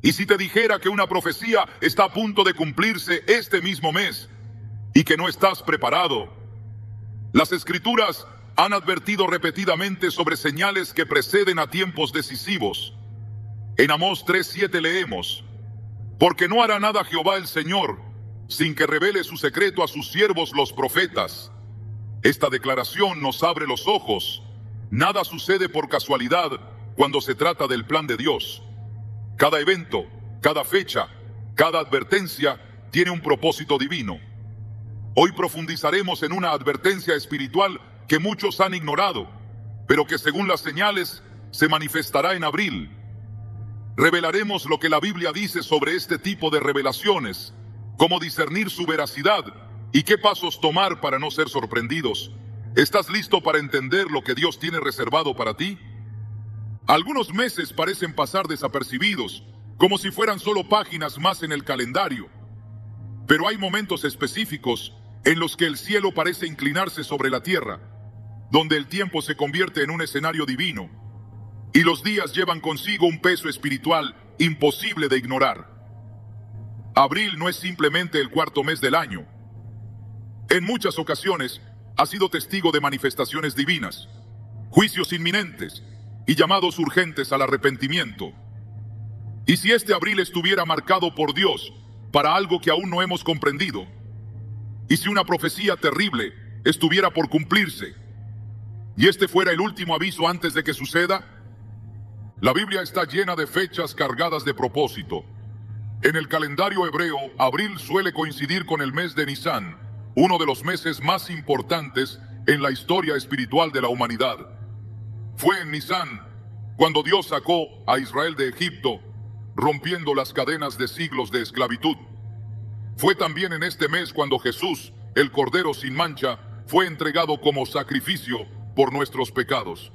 Y si te dijera que una profecía está a punto de cumplirse este mismo mes y que no estás preparado. Las Escrituras han advertido repetidamente sobre señales que preceden a tiempos decisivos. En Amós 3:7 leemos: porque no hará nada Jehová el Señor sin que revele su secreto a sus siervos los profetas. Esta declaración nos abre los ojos. Nada sucede por casualidad cuando se trata del plan de Dios. Cada evento, cada fecha, cada advertencia tiene un propósito divino. Hoy profundizaremos en una advertencia espiritual que muchos han ignorado, pero que según las señales se manifestará en abril. Revelaremos lo que la Biblia dice sobre este tipo de revelaciones, cómo discernir su veracidad y qué pasos tomar para no ser sorprendidos. ¿Estás listo para entender lo que Dios tiene reservado para ti? Algunos meses parecen pasar desapercibidos, como si fueran solo páginas más en el calendario. Pero hay momentos específicos en los que el cielo parece inclinarse sobre la tierra, donde el tiempo se convierte en un escenario divino, y los días llevan consigo un peso espiritual imposible de ignorar. Abril no es simplemente el cuarto mes del año. En muchas ocasiones ha sido testigo de manifestaciones divinas, juicios inminentes y llamados urgentes al arrepentimiento. Y si este abril estuviera marcado por Dios para algo que aún no hemos comprendido, y si una profecía terrible estuviera por cumplirse, y este fuera el último aviso antes de que suceda. La Biblia está llena de fechas cargadas de propósito. En el calendario hebreo, abril suele coincidir con el mes de Nisán, uno de los meses más importantes en la historia espiritual de la humanidad. Fue en Nisán cuando Dios sacó a Israel de Egipto, rompiendo las cadenas de siglos de esclavitud. Fue también en este mes cuando Jesús, el Cordero sin mancha, fue entregado como sacrificio por nuestros pecados.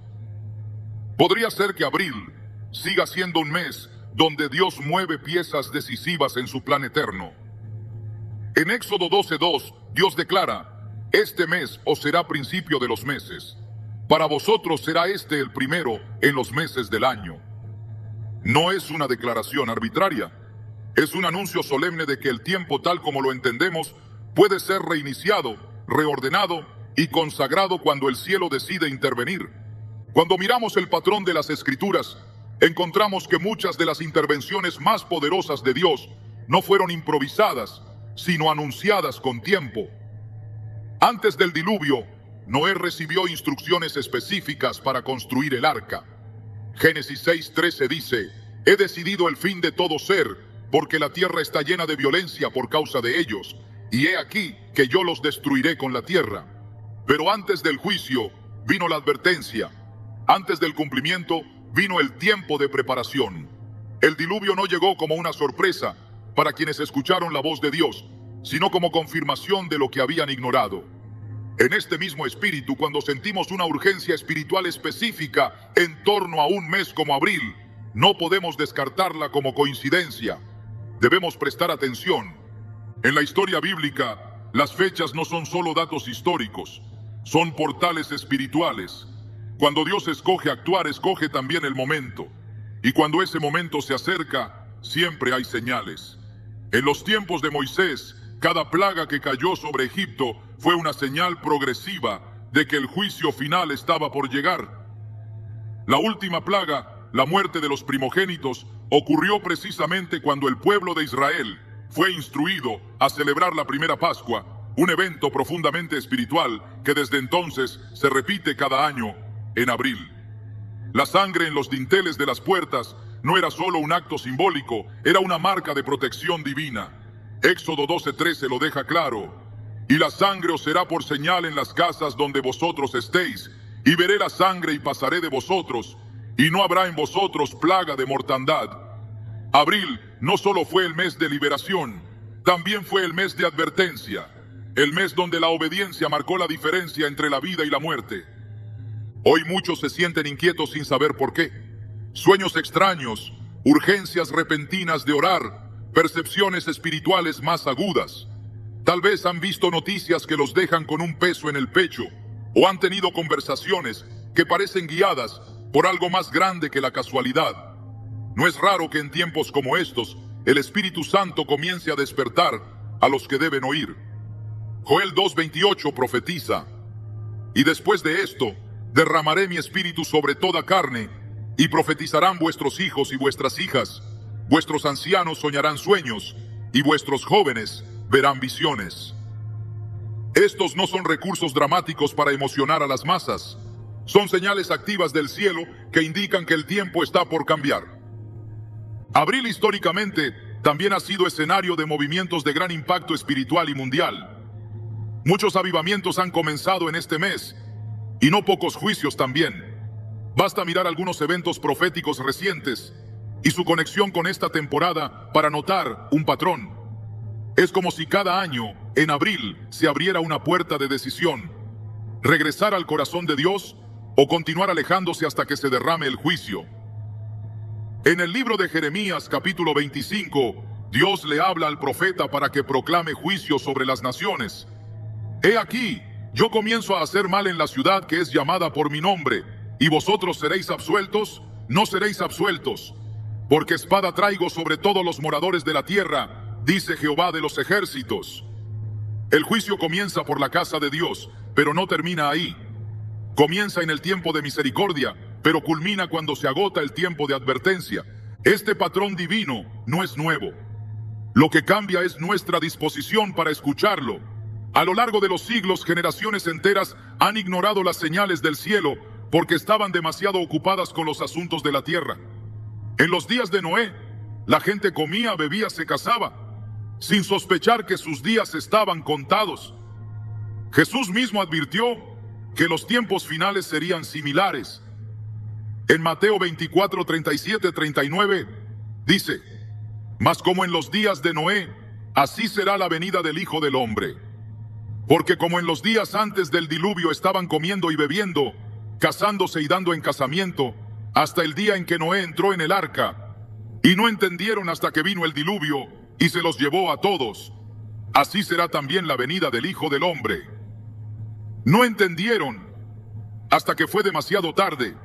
Podría ser que abril siga siendo un mes donde Dios mueve piezas decisivas en su plan eterno. En Éxodo 12:2, Dios declara: este mes os será principio de los meses. Para vosotros será este el primero en los meses del año. No es una declaración arbitraria. Es un anuncio solemne de que el tiempo tal como lo entendemos puede ser reiniciado, reordenado y consagrado cuando el cielo decide intervenir. Cuando miramos el patrón de las Escrituras, encontramos que muchas de las intervenciones más poderosas de Dios no fueron improvisadas, sino anunciadas con tiempo. Antes del diluvio, Noé recibió instrucciones específicas para construir el arca. Génesis 6:13 dice: he decidido el fin de todo ser, porque la tierra está llena de violencia por causa de ellos, y he aquí que yo los destruiré con la tierra. Pero antes del juicio vino la advertencia. Antes del cumplimiento vino el tiempo de preparación. El diluvio no llegó como una sorpresa para quienes escucharon la voz de Dios, sino como confirmación de lo que habían ignorado. En este mismo espíritu, cuando sentimos una urgencia espiritual específica en torno a un mes como abril, no podemos descartarla como coincidencia. Debemos prestar atención. En la historia bíblica, las fechas no son solo datos históricos, son portales espirituales. Cuando Dios escoge actuar, escoge también el momento. Y cuando ese momento se acerca, siempre hay señales. En los tiempos de Moisés, cada plaga que cayó sobre Egipto fue una señal progresiva de que el juicio final estaba por llegar. La última plaga, la muerte de los primogénitos, ocurrió precisamente cuando el pueblo de Israel fue instruido a celebrar la primera Pascua, un evento profundamente espiritual que desde entonces se repite cada año en abril. La sangre en los dinteles de las puertas no era solo un acto simbólico, era una marca de protección divina. Éxodo 12:13 lo deja claro: y la sangre os será por señal en las casas donde vosotros estéis, y veré la sangre y pasaré de vosotros, y no habrá en vosotros plaga de mortandad. Abril no solo fue el mes de liberación, también fue el mes de advertencia, el mes donde la obediencia marcó la diferencia entre la vida y la muerte. Hoy muchos se sienten inquietos sin saber por qué. Sueños extraños, urgencias repentinas de orar, percepciones espirituales más agudas. Tal vez han visto noticias que los dejan con un peso en el pecho, o han tenido conversaciones que parecen guiadas por algo más grande que la casualidad. No es raro que en tiempos como estos, el Espíritu Santo comience a despertar a los que deben oír. Joel 2:28 profetiza: y después de esto, derramaré mi espíritu sobre toda carne, y profetizarán vuestros hijos y vuestras hijas, vuestros ancianos soñarán sueños, y vuestros jóvenes verán visiones. Estos no son recursos dramáticos para emocionar a las masas, son señales activas del cielo que indican que el tiempo está por cambiar. Abril históricamente también ha sido escenario de movimientos de gran impacto espiritual y mundial. Muchos avivamientos han comenzado en este mes, y no pocos juicios también. Basta mirar algunos eventos proféticos recientes y su conexión con esta temporada para notar un patrón. Es como si cada año, en abril, se abriera una puerta de decisión: regresar al corazón de Dios o continuar alejándose hasta que se derrame el juicio. En el libro de Jeremías, capítulo 25, Dios le habla al profeta para que proclame juicio sobre las naciones. He aquí, yo comienzo a hacer mal en la ciudad que es llamada por mi nombre, y vosotros seréis absueltos, no seréis absueltos, porque espada traigo sobre todos los moradores de la tierra, dice Jehová de los ejércitos. El juicio comienza por la casa de Dios, pero no termina ahí. Comienza en el tiempo de misericordia, pero culmina cuando se agota el tiempo de advertencia. Este patrón divino no es nuevo. Lo que cambia es nuestra disposición para escucharlo. A lo largo de los siglos, generaciones enteras han ignorado las señales del cielo porque estaban demasiado ocupadas con los asuntos de la tierra. En los días de Noé, la gente comía, bebía, se casaba, sin sospechar que sus días estaban contados. Jesús mismo advirtió que los tiempos finales serían similares. En Mateo 24, 37, 39, dice: mas como en los días de Noé, así será la venida del Hijo del Hombre. Porque como en los días antes del diluvio estaban comiendo y bebiendo, casándose y dando en casamiento, hasta el día en que Noé entró en el arca, y no entendieron hasta que vino el diluvio y se los llevó a todos, así será también la venida del Hijo del Hombre. No entendieron hasta que fue demasiado tarde.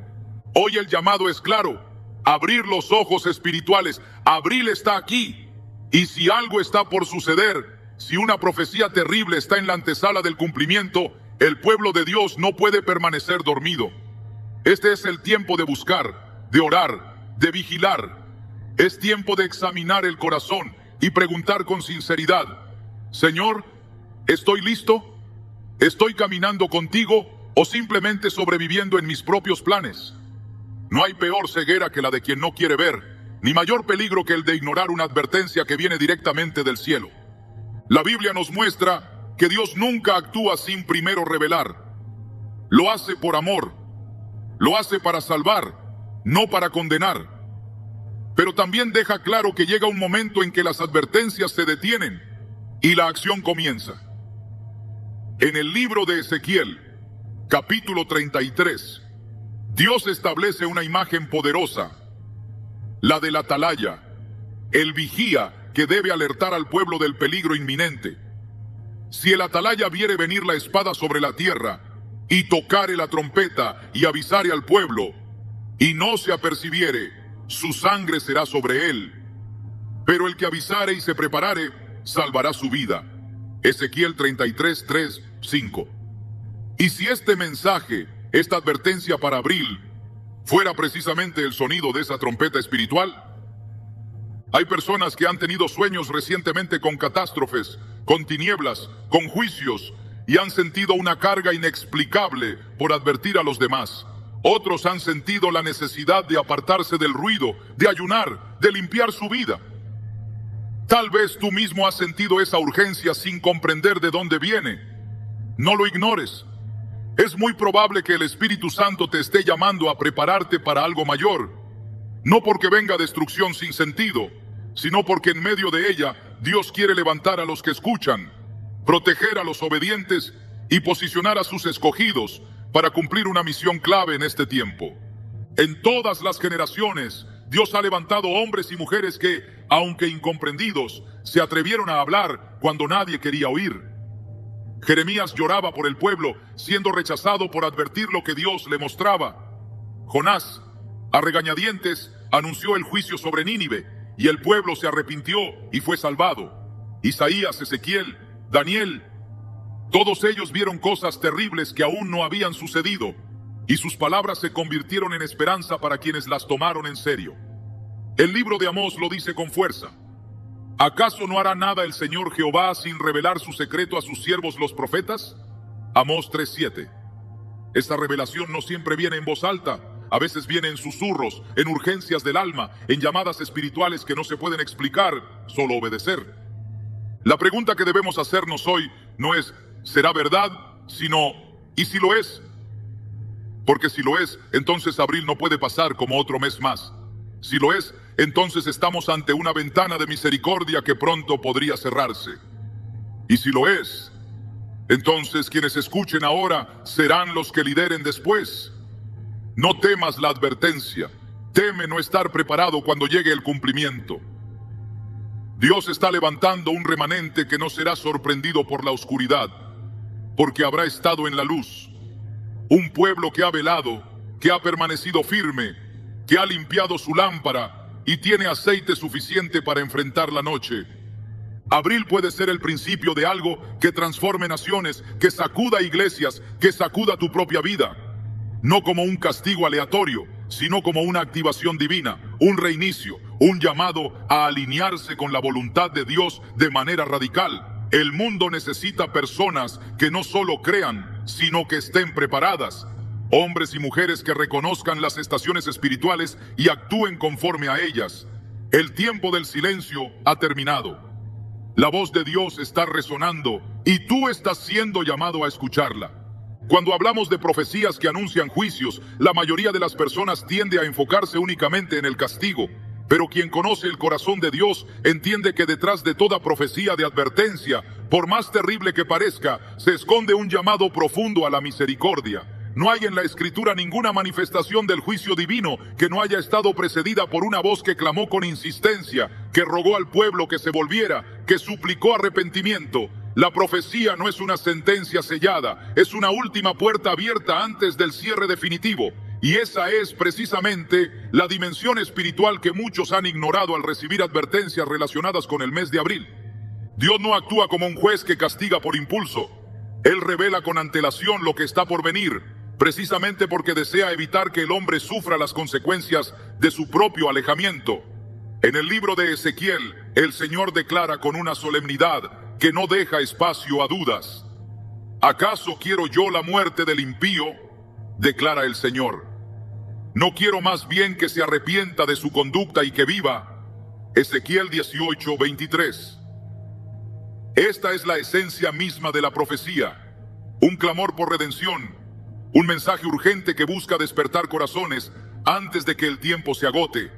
Hoy el llamado es claro: abrir los ojos espirituales. Abril está aquí, y si algo está por suceder, si una profecía terrible está en la antesala del cumplimiento, el pueblo de Dios no puede permanecer dormido. Este es el tiempo de buscar, de orar, de vigilar. Es tiempo de examinar el corazón y preguntar con sinceridad: Señor, ¿estoy listo? ¿Estoy caminando contigo o simplemente sobreviviendo en mis propios planes? No hay peor ceguera que la de quien no quiere ver, ni mayor peligro que el de ignorar una advertencia que viene directamente del cielo. La Biblia nos muestra que Dios nunca actúa sin primero revelar. Lo hace por amor, lo hace para salvar, no para condenar. Pero también deja claro que llega un momento en que las advertencias se detienen y la acción comienza. En el libro de Ezequiel, capítulo 33, Dios establece una imagen poderosa, la del atalaya, el vigía que debe alertar al pueblo del peligro inminente. Si el atalaya viere venir la espada sobre la tierra, y tocare la trompeta y avisare al pueblo, y no se apercibiere, su sangre será sobre él. Pero el que avisare y se preparare, salvará su vida. Ezequiel 33, 3, 5. Y si este mensaje, esta advertencia para abril, fuera precisamente el sonido de esa trompeta espiritual. Hay personas que han tenido sueños recientemente con catástrofes, con tinieblas, con juicios, y han sentido una carga inexplicable por advertir a los demás. Otros han sentido la necesidad de apartarse del ruido, de ayunar, de limpiar su vida. Tal vez tú mismo has sentido esa urgencia sin comprender de dónde viene. No lo ignores. Es muy probable que el Espíritu Santo te esté llamando a prepararte para algo mayor. No porque venga destrucción sin sentido, sino porque en medio de ella Dios quiere levantar a los que escuchan, proteger a los obedientes y posicionar a sus escogidos para cumplir una misión clave en este tiempo. En todas las generaciones, Dios ha levantado hombres y mujeres que, aunque incomprendidos, se atrevieron a hablar cuando nadie quería oír. Jeremías lloraba por el pueblo, siendo rechazado por advertir lo que Dios le mostraba. Jonás, a regañadientes, anunció el juicio sobre Nínive, y el pueblo se arrepintió y fue salvado. Isaías, Ezequiel, Daniel, todos ellos vieron cosas terribles que aún no habían sucedido, y sus palabras se convirtieron en esperanza para quienes las tomaron en serio. El libro de Amós lo dice con fuerza. ¿Acaso no hará nada el Señor Jehová sin revelar su secreto a sus siervos los profetas? Amós 3:7. Esta revelación no siempre viene en voz alta, a veces viene en susurros, en urgencias del alma, en llamadas espirituales que no se pueden explicar, solo obedecer. La pregunta que debemos hacernos hoy no es ¿será verdad?, sino ¿y si lo es? Porque si lo es, entonces abril no puede pasar como otro mes más. Si lo es, entonces estamos ante una ventana de misericordia que pronto podría cerrarse. Y si lo es, entonces quienes escuchen ahora serán los que lideren después. No temas la advertencia, teme no estar preparado cuando llegue el cumplimiento. Dios está levantando un remanente que no será sorprendido por la oscuridad, porque habrá estado en la luz. Un pueblo que ha velado, que ha permanecido firme, que ha limpiado su lámpara y tiene aceite suficiente para enfrentar la noche. Abril puede ser el principio de algo que transforme naciones, que sacuda iglesias, que sacuda tu propia vida. No como un castigo aleatorio, sino como una activación divina, un reinicio, un llamado a alinearse con la voluntad de Dios de manera radical. El mundo necesita personas que no solo crean, sino que estén preparadas. Hombres y mujeres que reconozcan las estaciones espirituales y actúen conforme a ellas. El tiempo del silencio ha terminado. La voz de Dios está resonando y tú estás siendo llamado a escucharla. Cuando hablamos de profecías que anuncian juicios, la mayoría de las personas tiende a enfocarse únicamente en el castigo. Pero quien conoce el corazón de Dios entiende que detrás de toda profecía de advertencia, por más terrible que parezca, se esconde un llamado profundo a la misericordia. No hay en la Escritura ninguna manifestación del juicio divino que no haya estado precedida por una voz que clamó con insistencia, que rogó al pueblo que se volviera, que suplicó arrepentimiento. La profecía no es una sentencia sellada, es una última puerta abierta antes del cierre definitivo. Y esa es precisamente la dimensión espiritual que muchos han ignorado al recibir advertencias relacionadas con el mes de abril. Dios no actúa como un juez que castiga por impulso. Él revela con antelación lo que está por venir, precisamente porque desea evitar que el hombre sufra las consecuencias de su propio alejamiento. En el libro de Ezequiel, el Señor declara con una solemnidad que no deja espacio a dudas. ¿Acaso quiero yo la muerte del impío?, declara el Señor. No quiero más bien que se arrepienta de su conducta y que viva. Ezequiel 18:23. Esta es la esencia misma de la profecía. Un clamor por redención. Un mensaje urgente que busca despertar corazones antes de que el tiempo se agote.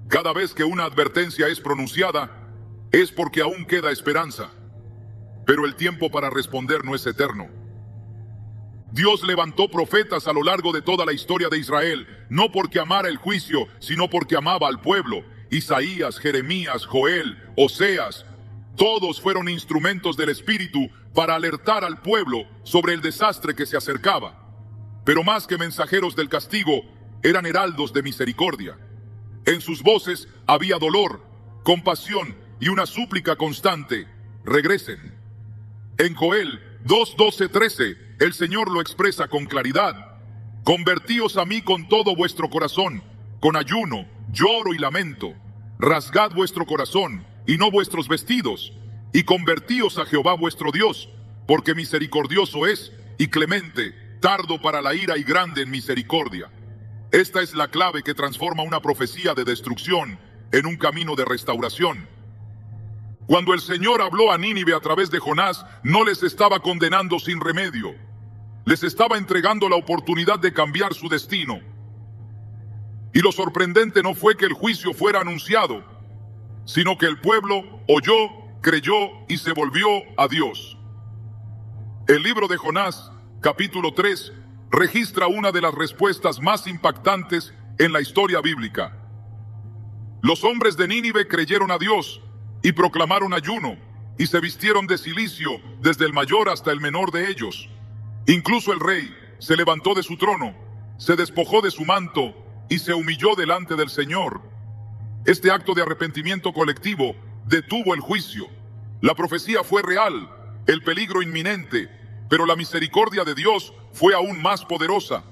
Cada vez que una advertencia es pronunciada, es porque aún queda esperanza. Pero el tiempo para responder no es eterno. Dios levantó profetas a lo largo de toda la historia de Israel, no porque amara el juicio, sino porque amaba al pueblo. Isaías, Jeremías, Joel, Oseas, todos fueron instrumentos del Espíritu para alertar al pueblo sobre el desastre que se acercaba. Pero más que mensajeros del castigo, eran heraldos de misericordia. En sus voces había dolor, compasión y una súplica constante: regresen. En Joel 2:12-13, el Señor lo expresa con claridad: convertíos a mí con todo vuestro corazón, con ayuno, lloro y lamento. Rasgad vuestro corazón y no vuestros vestidos, y convertíos a Jehová vuestro Dios, porque misericordioso es y clemente, tardo para la ira y grande en misericordia. Esta es la clave que transforma una profecía de destrucción en un camino de restauración. Cuando el Señor habló a Nínive a través de Jonás, no les estaba condenando sin remedio. Les estaba entregando la oportunidad de cambiar su destino. Y lo sorprendente no fue que el juicio fuera anunciado, sino que el pueblo oyó, creyó y se volvió a Dios. El libro de Jonás, capítulo 3, registra una de las respuestas más impactantes en la historia bíblica. Los hombres de Nínive creyeron a Dios y proclamaron ayuno, y se vistieron de cilicio desde el mayor hasta el menor de ellos. Incluso el rey se levantó de su trono, se despojó de su manto y se humilló delante del Señor. Este acto de arrepentimiento colectivo detuvo el juicio. La profecía fue real, el peligro inminente, pero la misericordia de Dios fue aún más poderosa.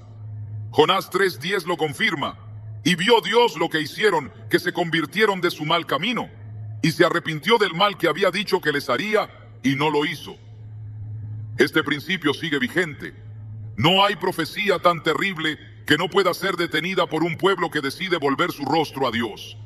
Jonás 3:10 lo confirma. Y vio Dios lo que hicieron, que se convirtieron de su mal camino, y se arrepintió del mal que había dicho que les haría, y no lo hizo. Este principio sigue vigente. No hay profecía tan terrible que no pueda ser detenida por un pueblo que decide volver su rostro a Dios.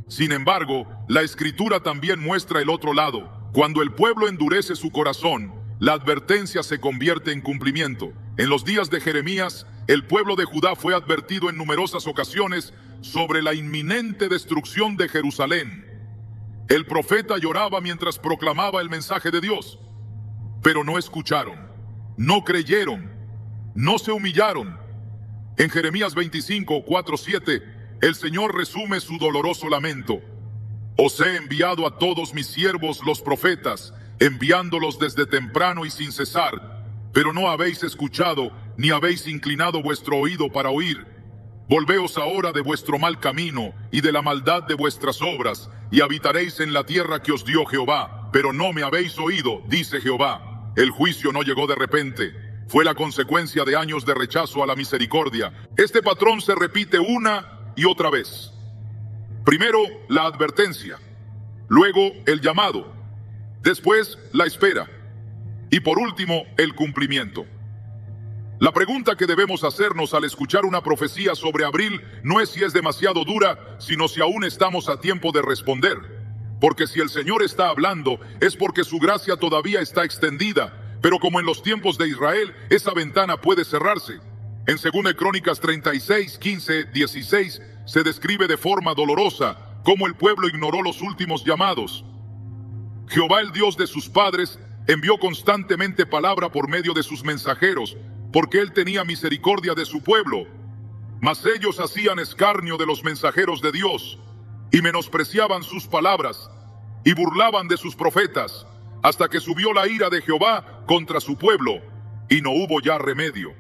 Sin embargo, la Escritura también muestra el otro lado. Cuando el pueblo endurece su corazón, la advertencia se convierte en cumplimiento. En los días de Jeremías, el pueblo de Judá fue advertido en numerosas ocasiones sobre la inminente destrucción de Jerusalén. El profeta lloraba mientras proclamaba el mensaje de Dios, pero no escucharon, no creyeron, no se humillaron. En Jeremías 25:4-7, el Señor resume su doloroso lamento. Os he enviado a todos mis siervos los profetas, enviándolos desde temprano y sin cesar, pero no habéis escuchado, ni habéis inclinado vuestro oído para oír. Volveos ahora de vuestro mal camino y de la maldad de vuestras obras, y habitaréis en la tierra que os dio Jehová. Pero no me habéis oído, dice Jehová. El juicio no llegó de repente. Fue la consecuencia de años de rechazo a la misericordia. Este patrón se repite una y otra vez. Primero, la advertencia. Luego, el llamado. Después, la espera. Y por último, el cumplimiento. La pregunta que debemos hacernos al escuchar una profecía sobre abril no es si es demasiado dura, sino si aún estamos a tiempo de responder. Porque si el Señor está hablando, es porque su gracia todavía está extendida, pero como en los tiempos de Israel, esa ventana puede cerrarse. En 2 Crónicas 36, 15, 16, se describe de forma dolorosa cómo el pueblo ignoró los últimos llamados. Jehová, el Dios de sus padres, envió constantemente palabra por medio de sus mensajeros, porque él tenía misericordia de su pueblo. Mas ellos hacían escarnio de los mensajeros de Dios, y menospreciaban sus palabras, y burlaban de sus profetas, hasta que subió la ira de Jehová contra su pueblo, y no hubo ya remedio.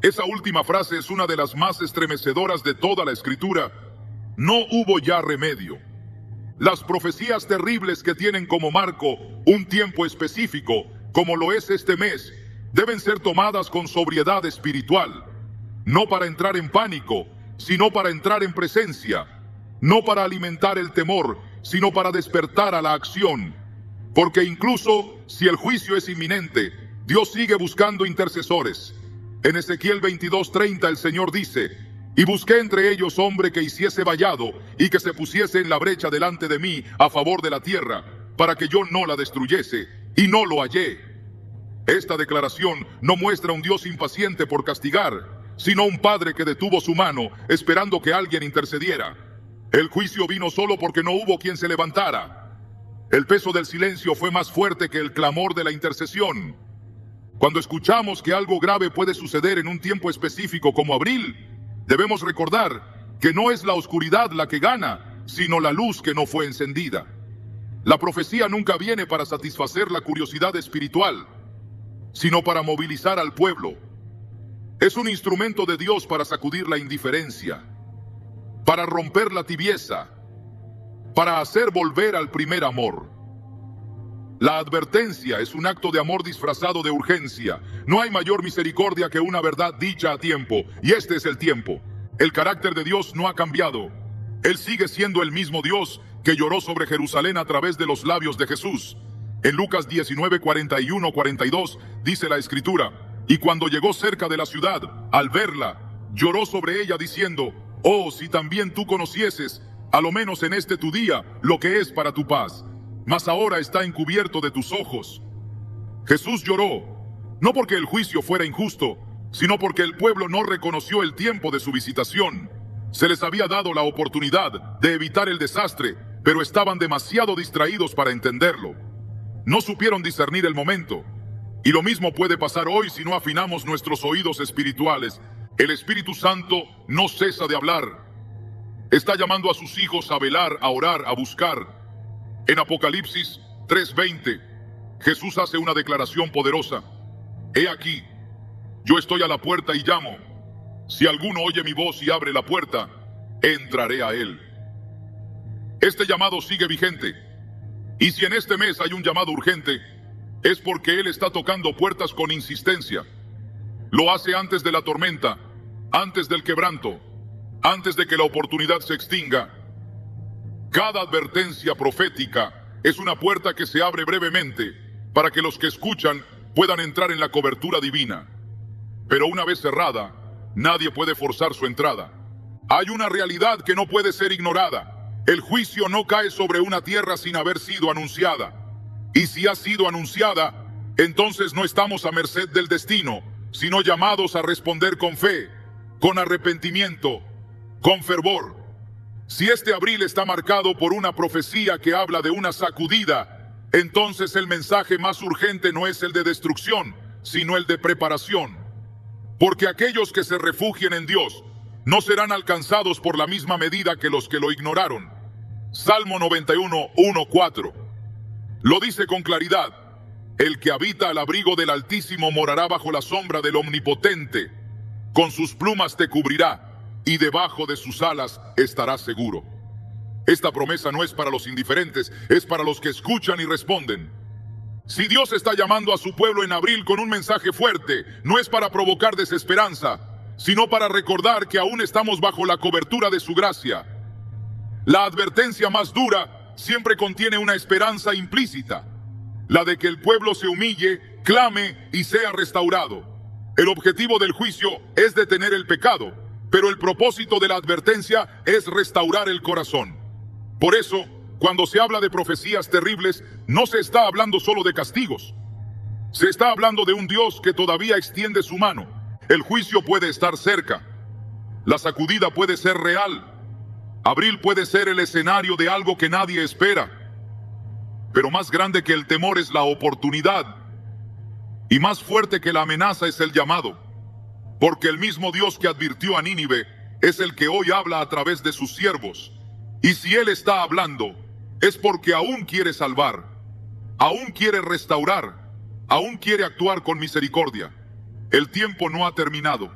Esa última frase es una de las más estremecedoras de toda la Escritura. No hubo ya remedio. Las profecías terribles que tienen como marco un tiempo específico, como lo es este mes, deben ser tomadas con sobriedad espiritual, no para entrar en pánico, sino para entrar en presencia, no para alimentar el temor, sino para despertar a la acción. Porque incluso si el juicio es inminente, Dios sigue buscando intercesores. En Ezequiel 22:30 el Señor dice: y busqué entre ellos hombre que hiciese vallado y que se pusiese en la brecha delante de mí a favor de la tierra, para que yo no la destruyese, y no lo hallé. Esta declaración no muestra un Dios impaciente por castigar, sino un Padre que detuvo su mano esperando que alguien intercediera. El juicio vino solo porque no hubo quien se levantara. El peso del silencio fue más fuerte que el clamor de la intercesión. Cuando escuchamos que algo grave puede suceder en un tiempo específico como abril, debemos recordar que no es la oscuridad la que gana, sino la luz que no fue encendida. La profecía nunca viene para satisfacer la curiosidad espiritual, sino para movilizar al pueblo. Es un instrumento de Dios para sacudir la indiferencia, para romper la tibieza, para hacer volver al primer amor. La advertencia es un acto de amor disfrazado de urgencia. No hay mayor misericordia que una verdad dicha a tiempo, y este es el tiempo. El carácter de Dios no ha cambiado. Él sigue siendo el mismo Dios que lloró sobre Jerusalén a través de los labios de Jesús. En Lucas 19:41-42 dice la Escritura: y cuando llegó cerca de la ciudad, al verla, lloró sobre ella diciendo: oh, si también tú conocieses, a lo menos en este tu día, lo que es para tu paz. Mas ahora está encubierto de tus ojos. Jesús lloró, no porque el juicio fuera injusto, sino porque el pueblo no reconoció el tiempo de su visitación. Se les había dado la oportunidad de evitar el desastre, pero estaban demasiado distraídos para entenderlo. No supieron discernir el momento. Y lo mismo puede pasar hoy si no afinamos nuestros oídos espirituales. El Espíritu Santo no cesa de hablar. Está llamando a sus hijos a velar, a orar, a buscar. En Apocalipsis 3:20, Jesús hace una declaración poderosa: he aquí, yo estoy a la puerta y llamo. Si alguno oye mi voz y abre la puerta, entraré a él. Este llamado sigue vigente. Y si en este mes hay un llamado urgente, es porque Él está tocando puertas con insistencia. Lo hace antes de la tormenta, antes del quebranto, antes de que la oportunidad se extinga. Cada advertencia profética es una puerta que se abre brevemente para que los que escuchan puedan entrar en la cobertura divina. Pero una vez cerrada, nadie puede forzar su entrada. Hay una realidad que no puede ser ignorada. El juicio no cae sobre una tierra sin haber sido anunciada. Y si ha sido anunciada, entonces no estamos a merced del destino, sino llamados a responder con fe, con arrepentimiento, con fervor. Si este abril está marcado por una profecía que habla de una sacudida, entonces el mensaje más urgente no es el de destrucción, sino el de preparación. Porque aquellos que se refugien en Dios no serán alcanzados por la misma medida que los que lo ignoraron. Salmo 91, 1-4. Lo dice con claridad: el que habita al abrigo del Altísimo morará bajo la sombra del Omnipotente. Con sus plumas te cubrirá, y debajo de sus alas estarás seguro. Esta promesa no es para los indiferentes, es para los que escuchan y responden. Si Dios está llamando a su pueblo en abril con un mensaje fuerte, no es para provocar desesperanza, sino para recordar que aún estamos bajo la cobertura de su gracia. La advertencia más dura siempre contiene una esperanza implícita, la de que el pueblo se humille, clame y sea restaurado. El objetivo del juicio es detener el pecado, pero el propósito de la advertencia es restaurar el corazón. Por eso, cuando se habla de profecías terribles, no se está hablando solo de castigos. Se está hablando de un Dios que todavía extiende su mano. El juicio puede estar cerca. La sacudida puede ser real. Abril puede ser el escenario de algo que nadie espera. Pero más grande que el temor es la oportunidad. Y más fuerte que la amenaza es el llamado. Porque el mismo Dios que advirtió a Nínive es el que hoy habla a través de sus siervos. Y si Él está hablando, es porque aún quiere salvar, aún quiere restaurar, aún quiere actuar con misericordia. El tiempo no ha terminado,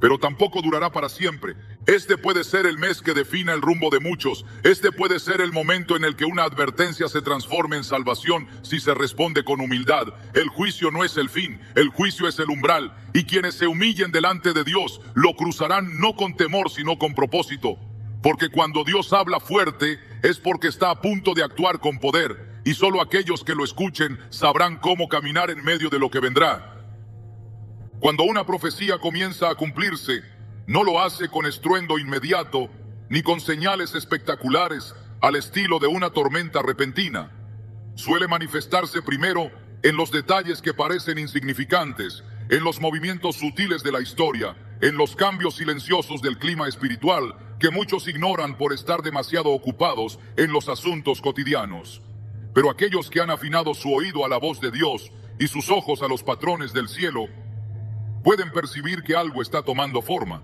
pero tampoco durará para siempre. Este puede ser el mes que defina el rumbo de muchos. Este puede ser el momento en el que una advertencia se transforme en salvación si se responde con humildad. El juicio no es el fin, el juicio es el umbral. Y quienes se humillen delante de Dios lo cruzarán no con temor sino con propósito. Porque cuando Dios habla fuerte es porque está a punto de actuar con poder. Y solo aquellos que lo escuchen sabrán cómo caminar en medio de lo que vendrá. Cuando una profecía comienza a cumplirse, no lo hace con estruendo inmediato, ni con señales espectaculares al estilo de una tormenta repentina. Suele manifestarse primero en los detalles que parecen insignificantes, en los movimientos sutiles de la historia, en los cambios silenciosos del clima espiritual que muchos ignoran por estar demasiado ocupados en los asuntos cotidianos. Pero aquellos que han afinado su oído a la voz de Dios y sus ojos a los patrones del cielo, pueden percibir que algo está tomando forma.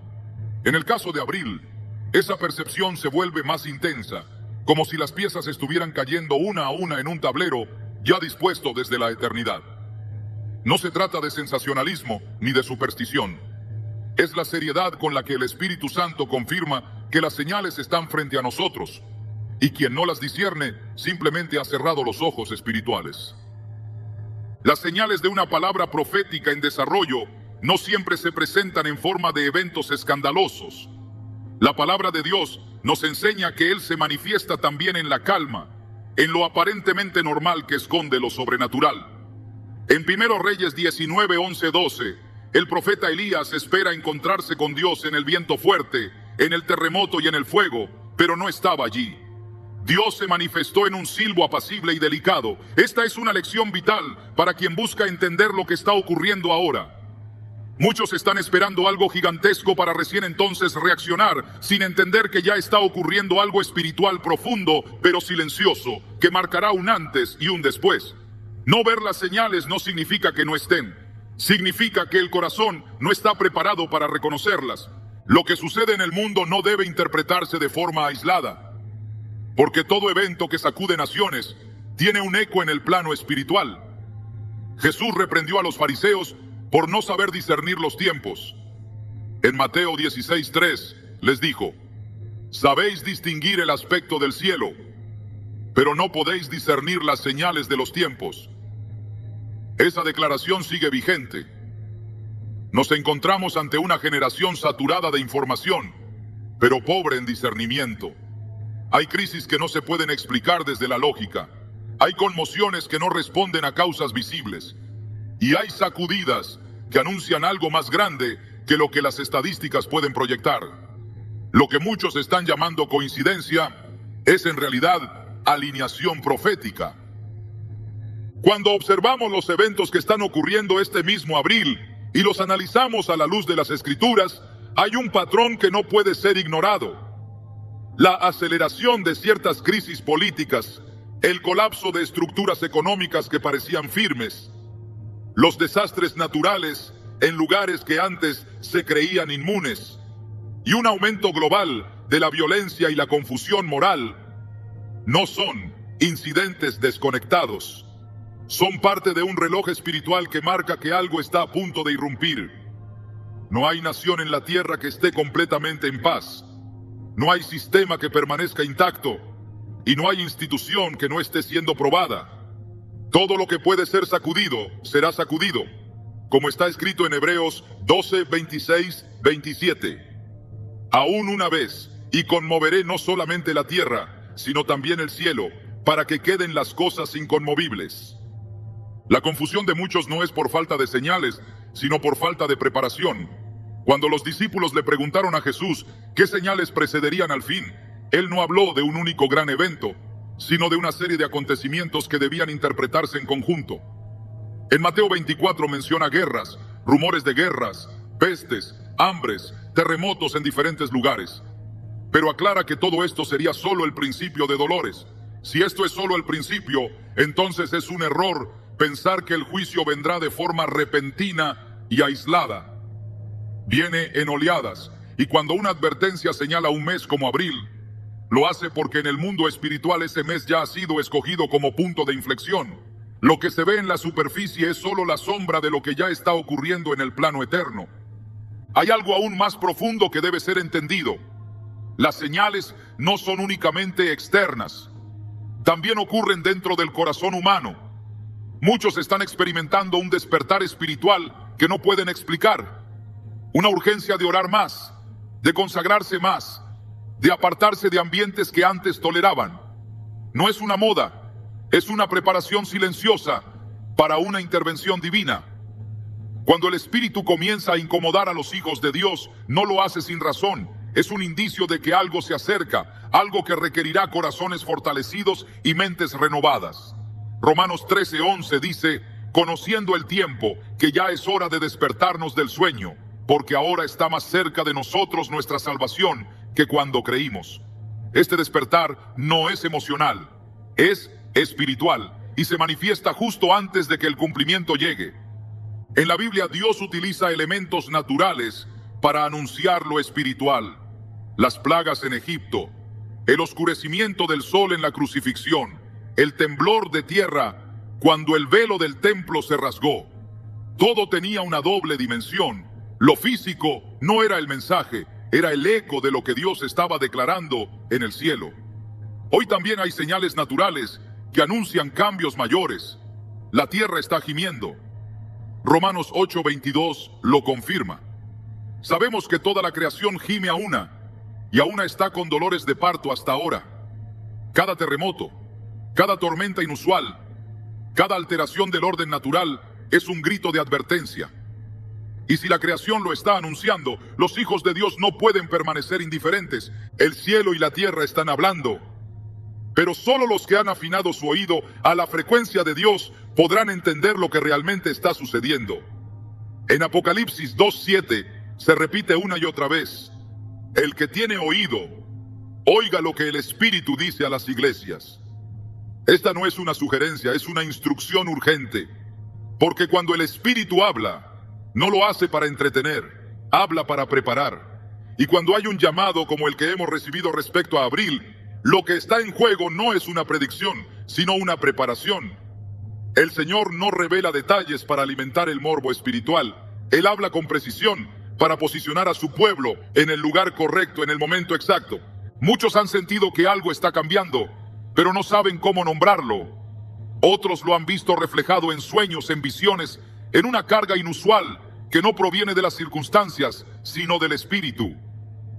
En el caso de Abril, esa percepción se vuelve más intensa, como si las piezas estuvieran cayendo una a una en un tablero ya dispuesto desde la eternidad. No se trata de sensacionalismo ni de superstición. Es la seriedad con la que el Espíritu Santo confirma que las señales están frente a nosotros, y quien no las discierne simplemente ha cerrado los ojos espirituales. Las señales de una palabra profética en desarrollo no siempre se presentan en forma de eventos escandalosos. La palabra de Dios nos enseña que Él se manifiesta también en la calma, en lo aparentemente normal que esconde lo sobrenatural. En 1 Reyes 19, 11, 12, el profeta Elías espera encontrarse con Dios en el viento fuerte, en el terremoto y en el fuego, pero no estaba allí. Dios se manifestó en un silbo apacible y delicado. Esta es una lección vital para quien busca entender lo que está ocurriendo ahora. Muchos están esperando algo gigantesco para recién entonces reaccionar, sin entender que ya está ocurriendo algo espiritual profundo, pero silencioso, que marcará un antes y un después. No ver las señales no significa que no estén. Significa que el corazón no está preparado para reconocerlas. Lo que sucede en el mundo no debe interpretarse de forma aislada, porque todo evento que sacude naciones tiene un eco en el plano espiritual. Jesús reprendió a los fariseos por no saber discernir los tiempos. En Mateo 16:3 les dijo: sabéis distinguir el aspecto del cielo, pero no podéis discernir las señales de los tiempos. Esa declaración sigue vigente. Nos encontramos ante una generación saturada de información, pero pobre en discernimiento. Hay crisis que no se pueden explicar desde la lógica. Hay conmociones que no responden a causas visibles. Y hay sacudidas que anuncian algo más grande que lo que las estadísticas pueden proyectar. Lo que muchos están llamando coincidencia es en realidad alineación profética. Cuando observamos los eventos que están ocurriendo este mismo abril y los analizamos a la luz de las Escrituras, hay un patrón que no puede ser ignorado. La aceleración de ciertas crisis políticas, el colapso de estructuras económicas que parecían firmes, los desastres naturales en lugares que antes se creían inmunes, y un aumento global de la violencia y la confusión moral, no son incidentes desconectados. Son parte de un reloj espiritual que marca que algo está a punto de irrumpir. No hay nación en la tierra que esté completamente en paz. No hay sistema que permanezca intacto. Y no hay institución que no esté siendo probada. Todo lo que puede ser sacudido, será sacudido. Como está escrito en Hebreos 12, 26, 27. Aún una vez, y conmoveré no solamente la tierra, sino también el cielo, para que queden las cosas inconmovibles. La confusión de muchos no es por falta de señales, sino por falta de preparación. Cuando los discípulos le preguntaron a Jesús qué señales precederían al fin, él no habló de un único gran evento, sino de una serie de acontecimientos que debían interpretarse en conjunto. En Mateo 24 menciona guerras, rumores de guerras, pestes, hambres, terremotos en diferentes lugares. Pero aclara que todo esto sería solo el principio de dolores. Si esto es solo el principio, entonces es un error pensar que el juicio vendrá de forma repentina y aislada. Viene en oleadas, y cuando una advertencia señala un mes como abril, lo hace porque en el mundo espiritual ese mes ya ha sido escogido como punto de inflexión. Lo que se ve en la superficie es solo la sombra de lo que ya está ocurriendo en el plano eterno. Hay algo aún más profundo que debe ser entendido. Las señales no son únicamente externas, también ocurren dentro del corazón humano. Muchos están experimentando un despertar espiritual que no pueden explicar. Una urgencia de orar más, de consagrarse más, de apartarse de ambientes que antes toleraban. No es una moda, es una preparación silenciosa para una intervención divina. Cuando el Espíritu comienza a incomodar a los hijos de Dios, no lo hace sin razón. Es un indicio de que algo se acerca, algo que requerirá corazones fortalecidos y mentes renovadas. Romanos 13:11 dice: conociendo el tiempo, que ya es hora de despertarnos del sueño, porque ahora está más cerca de nosotros nuestra salvación que cuando creímos. Este despertar no es emocional, es espiritual y se manifiesta justo antes de que el cumplimiento llegue. En la Biblia Dios utiliza elementos naturales para anunciar lo espiritual. Las plagas en Egipto, el oscurecimiento del sol en la crucifixión, el temblor de tierra cuando el velo del templo se rasgó. Todo tenía una doble dimensión. Lo físico no era el mensaje, era el eco de lo que Dios estaba declarando en el cielo. Hoy también hay señales naturales que anuncian cambios mayores. La tierra está gimiendo. Romanos 8:22 lo confirma. Sabemos que toda la creación gime a una, y a una está con dolores de parto hasta ahora. Cada terremoto, cada tormenta inusual, cada alteración del orden natural es un grito de advertencia. Y si la creación lo está anunciando, los hijos de Dios no pueden permanecer indiferentes. El cielo y la tierra están hablando. Pero solo los que han afinado su oído a la frecuencia de Dios podrán entender lo que realmente está sucediendo. En Apocalipsis 2:7 se repite una y otra vez: el que tiene oído, oiga lo que el Espíritu dice a las iglesias. Esta no es una sugerencia, es una instrucción urgente. Porque cuando el Espíritu habla, no lo hace para entretener, habla para preparar. Y cuando hay un llamado como el que hemos recibido respecto a abril, lo que está en juego no es una predicción, sino una preparación. El Señor no revela detalles para alimentar el morbo espiritual. Él habla con precisión para posicionar a su pueblo en el lugar correcto, en el momento exacto. Muchos han sentido que algo está cambiando, pero no saben cómo nombrarlo. Otros lo han visto reflejado en sueños, en visiones, en una carga inusual que no proviene de las circunstancias, sino del espíritu.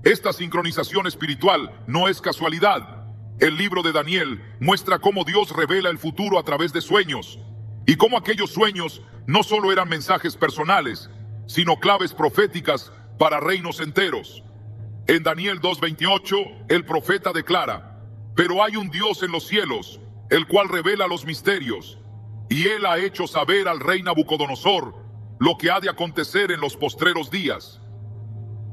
Esta sincronización espiritual no es casualidad. El libro de Daniel muestra cómo Dios revela el futuro a través de sueños, y cómo aquellos sueños no solo eran mensajes personales, sino claves proféticas para reinos enteros. En Daniel 2:28, el profeta declara: pero hay un Dios en los cielos, el cual revela los misterios, y él ha hecho saber al rey Nabucodonosor lo que ha de acontecer en los postreros días.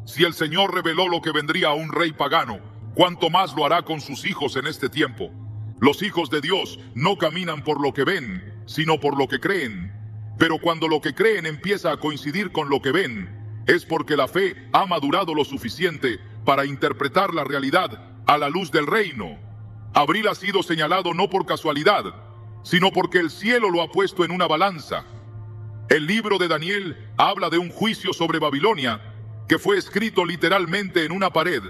Si el Señor reveló lo que vendría a un rey pagano, ¿cuánto más lo hará con sus hijos en este tiempo? Los hijos de Dios no caminan por lo que ven, sino por lo que creen. Pero cuando lo que creen empieza a coincidir con lo que ven, es porque la fe ha madurado lo suficiente para interpretar la realidad a la luz del reino. Abril ha sido señalado no por casualidad, sino porque el cielo lo ha puesto en una balanza. El libro de Daniel habla de un juicio sobre Babilonia que fue escrito literalmente en una pared: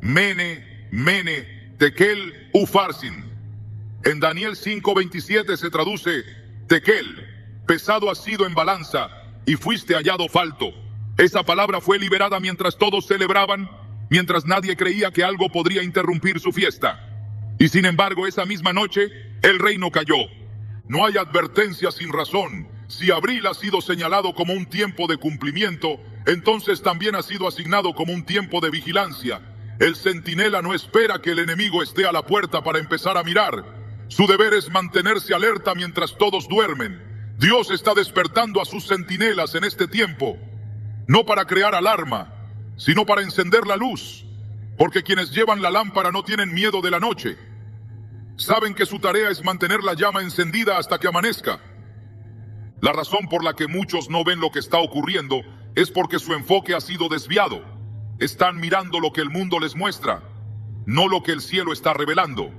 Mene, Mene, Tekel, Ufarsin. En Daniel 5:27 se traduce: Tekel, pesado has sido en balanza y fuiste hallado falto. Esa palabra fue liberada mientras todos celebraban, mientras nadie creía que algo podría interrumpir su fiesta. Y sin embargo, esa misma noche, el reino cayó. No hay advertencia sin razón. Si abril ha sido señalado como un tiempo de cumplimiento, entonces también ha sido asignado como un tiempo de vigilancia. El centinela no espera que el enemigo esté a la puerta para empezar a mirar. Su deber es mantenerse alerta mientras todos duermen. Dios está despertando a sus centinelas en este tiempo, no para crear alarma, sino para encender la luz, porque quienes llevan la lámpara no tienen miedo de la noche. Saben que su tarea es mantener la llama encendida hasta que amanezca. La razón por la que muchos no ven lo que está ocurriendo es porque su enfoque ha sido desviado. Están mirando lo que el mundo les muestra, no lo que el cielo está revelando.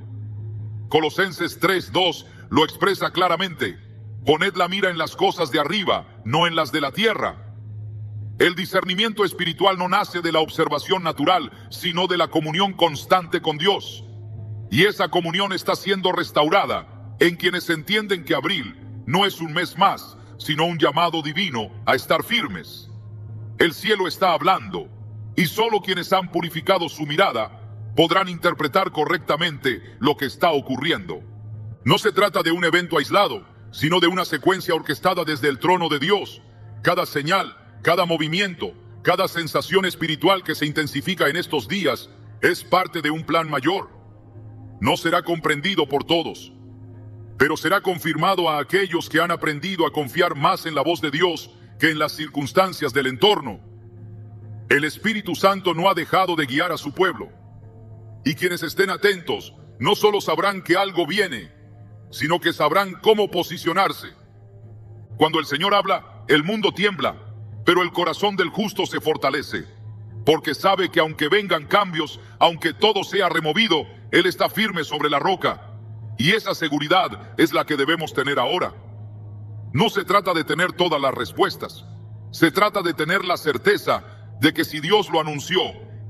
Colosenses 3:2 lo expresa claramente: poned la mira en las cosas de arriba, no en las de la tierra. El discernimiento espiritual no nace de la observación natural, sino de la comunión constante con Dios. Y esa comunión está siendo restaurada en quienes entienden que abril no es un mes más, sino un llamado divino a estar firmes. El cielo está hablando, y solo quienes han purificado su mirada podrán interpretar correctamente lo que está ocurriendo. No se trata de un evento aislado, sino de una secuencia orquestada desde el trono de Dios. Cada señal, cada movimiento, cada sensación espiritual que se intensifica en estos días es parte de un plan mayor. No será comprendido por todos, pero será confirmado a aquellos que han aprendido a confiar más en la voz de Dios que en las circunstancias del entorno. El Espíritu Santo no ha dejado de guiar a su pueblo, y quienes estén atentos no solo sabrán que algo viene, sino que sabrán cómo posicionarse. Cuando el Señor habla, el mundo tiembla, pero el corazón del justo se fortalece, porque sabe que aunque vengan cambios, aunque todo sea removido, Él está firme sobre la roca. Y esa seguridad es la que debemos tener ahora. No se trata de tener todas las respuestas. Se trata de tener la certeza de que si Dios lo anunció,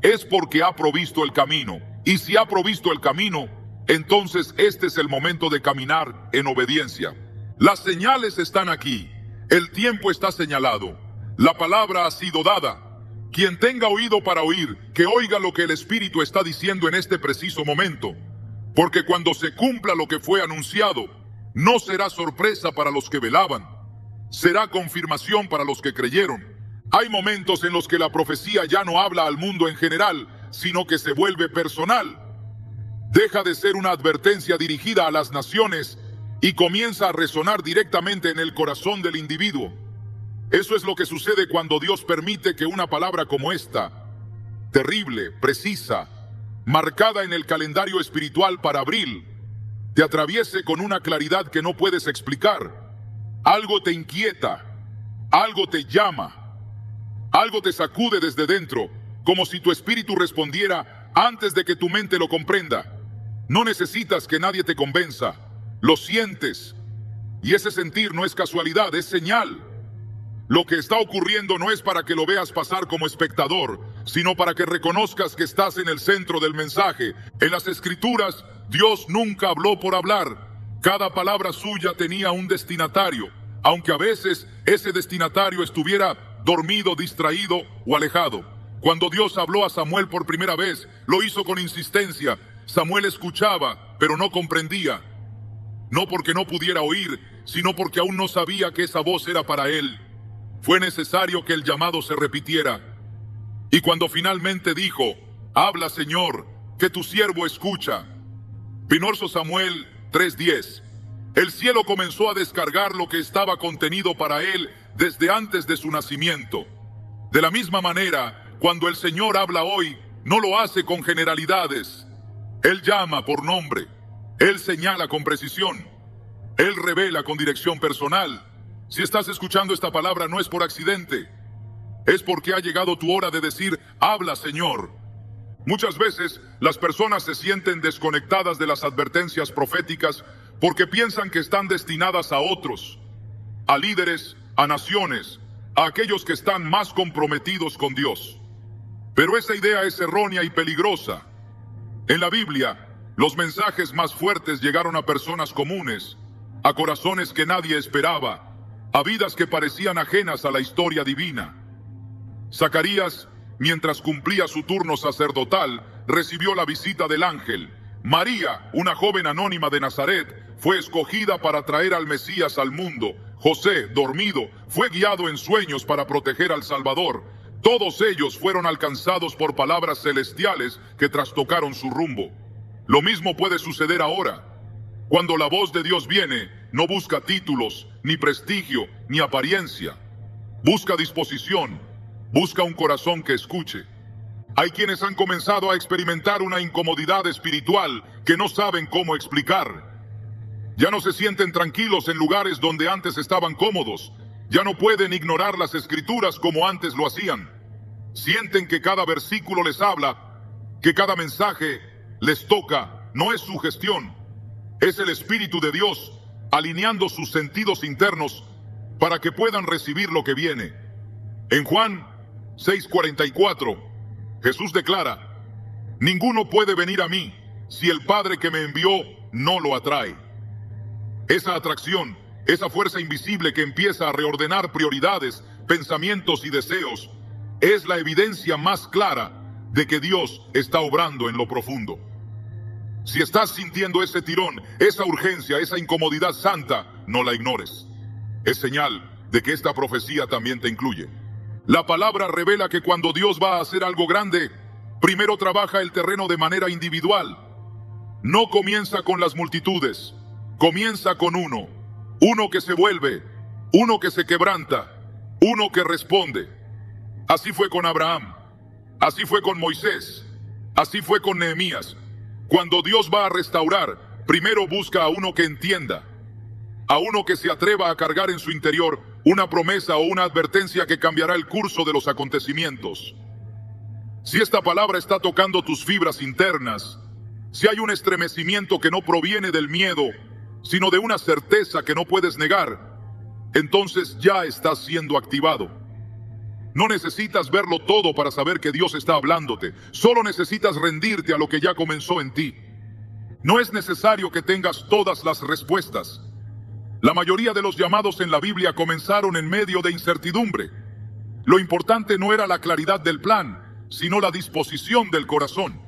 es porque ha provisto el camino. Y si ha provisto el camino, entonces este es el momento de caminar en obediencia. Las señales están aquí. El tiempo está señalado. La palabra ha sido dada. Quien tenga oído para oír, que oiga lo que el Espíritu está diciendo en este preciso momento. Porque cuando se cumpla lo que fue anunciado, no será sorpresa para los que velaban. Será confirmación para los que creyeron. Hay momentos en los que la profecía ya no habla al mundo en general, sino que se vuelve personal. Deja de ser una advertencia dirigida a las naciones y comienza a resonar directamente en el corazón del individuo. Eso es lo que sucede cuando Dios permite que una palabra como esta, terrible, precisa, marcada en el calendario espiritual para abril, te atraviese con una claridad que no puedes explicar. Algo te inquieta, algo te llama, algo te sacude desde dentro, como si tu espíritu respondiera antes de que tu mente lo comprenda. No necesitas que nadie te convenza, lo sientes, y ese sentir no es casualidad, es señal. Lo que está ocurriendo no es para que lo veas pasar como espectador, sino para que reconozcas que estás en el centro del mensaje. En las Escrituras, Dios nunca habló por hablar. Cada palabra suya tenía un destinatario, aunque a veces ese destinatario estuviera dormido, distraído o alejado. Cuando Dios habló a Samuel por primera vez, lo hizo con insistencia. Samuel escuchaba, pero no comprendía. No porque no pudiera oír, sino porque aún no sabía que esa voz era para él. Fue necesario que el llamado se repitiera. Y cuando finalmente dijo, habla, Señor, que tu siervo escucha. 1 Samuel 3:10. El cielo comenzó a descargar lo que estaba contenido para él desde antes de su nacimiento. De la misma manera, cuando el Señor habla hoy, no lo hace con generalidades. Él llama por nombre. Él señala con precisión. Él revela con dirección personal. Si estás escuchando esta palabra no es por accidente. Es porque ha llegado tu hora de decir, habla, Señor. Muchas veces las personas se sienten desconectadas de las advertencias proféticas porque piensan que están destinadas a otros, a líderes, a naciones, a aquellos que están más comprometidos con Dios. Pero esa idea es errónea y peligrosa. En la Biblia, los mensajes más fuertes llegaron a personas comunes, a corazones que nadie esperaba, a vidas que parecían ajenas a la historia divina. Zacarías, mientras cumplía su turno sacerdotal, recibió la visita del ángel. María, una joven anónima de Nazaret, fue escogida para traer al Mesías al mundo. José, dormido, fue guiado en sueños para proteger al Salvador. Todos ellos fueron alcanzados por palabras celestiales que trastocaron su rumbo. Lo mismo puede suceder ahora. Cuando la voz de Dios viene, no busca títulos, ni prestigio, ni apariencia. Busca disposición, busca un corazón que escuche. Hay quienes han comenzado a experimentar una incomodidad espiritual que no saben cómo explicar. Ya no se sienten tranquilos en lugares donde antes estaban cómodos. Ya no pueden ignorar las Escrituras como antes lo hacían. Sienten que cada versículo les habla, que cada mensaje les toca. No es sugestión, es el Espíritu de Dios alineando sus sentidos internos para que puedan recibir lo que viene. En Juan 6:44, Jesús declara, ninguno puede venir a mí si el Padre que me envió no lo atrae. Esa atracción, esa fuerza invisible que empieza a reordenar prioridades, pensamientos y deseos, es la evidencia más clara de que Dios está obrando en lo profundo. Si estás sintiendo ese tirón, esa urgencia, esa incomodidad santa, no la ignores. Es señal de que esta profecía también te incluye. La palabra revela que cuando Dios va a hacer algo grande, primero trabaja el terreno de manera individual. No comienza con las multitudes, comienza con uno que se vuelve, uno que se quebranta, uno que responde. Así fue con Abraham, así fue con Moisés, así fue con Nehemías. Cuando Dios va a restaurar, primero busca a uno que entienda, a uno que se atreva a cargar en su interior una promesa o una advertencia que cambiará el curso de los acontecimientos. Si esta palabra está tocando tus fibras internas, si hay un estremecimiento que no proviene del miedo, sino de una certeza que no puedes negar, entonces ya estás siendo activado. No necesitas verlo todo para saber que Dios está hablándote. Solo necesitas rendirte a lo que ya comenzó en ti. No es necesario que tengas todas las respuestas. La mayoría de los llamados en la Biblia comenzaron en medio de incertidumbre. Lo importante no era la claridad del plan, sino la disposición del corazón.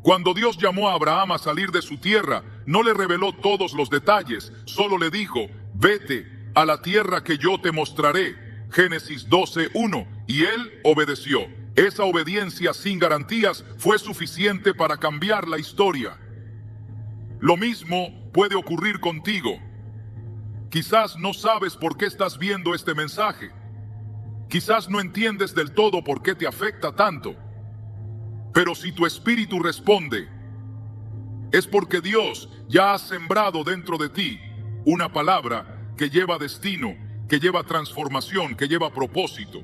Cuando Dios llamó a Abraham a salir de su tierra, no le reveló todos los detalles, solo le dijo, vete a la tierra que yo te mostraré. Génesis 12:1, y él obedeció. Esa obediencia sin garantías fue suficiente para cambiar la historia. Lo mismo puede ocurrir contigo. Quizás no sabes por qué estás viendo este mensaje. Quizás no entiendes del todo por qué te afecta tanto. Pero si tu espíritu responde, es porque Dios ya ha sembrado dentro de ti una palabra que lleva destino, que lleva transformación, que lleva propósito.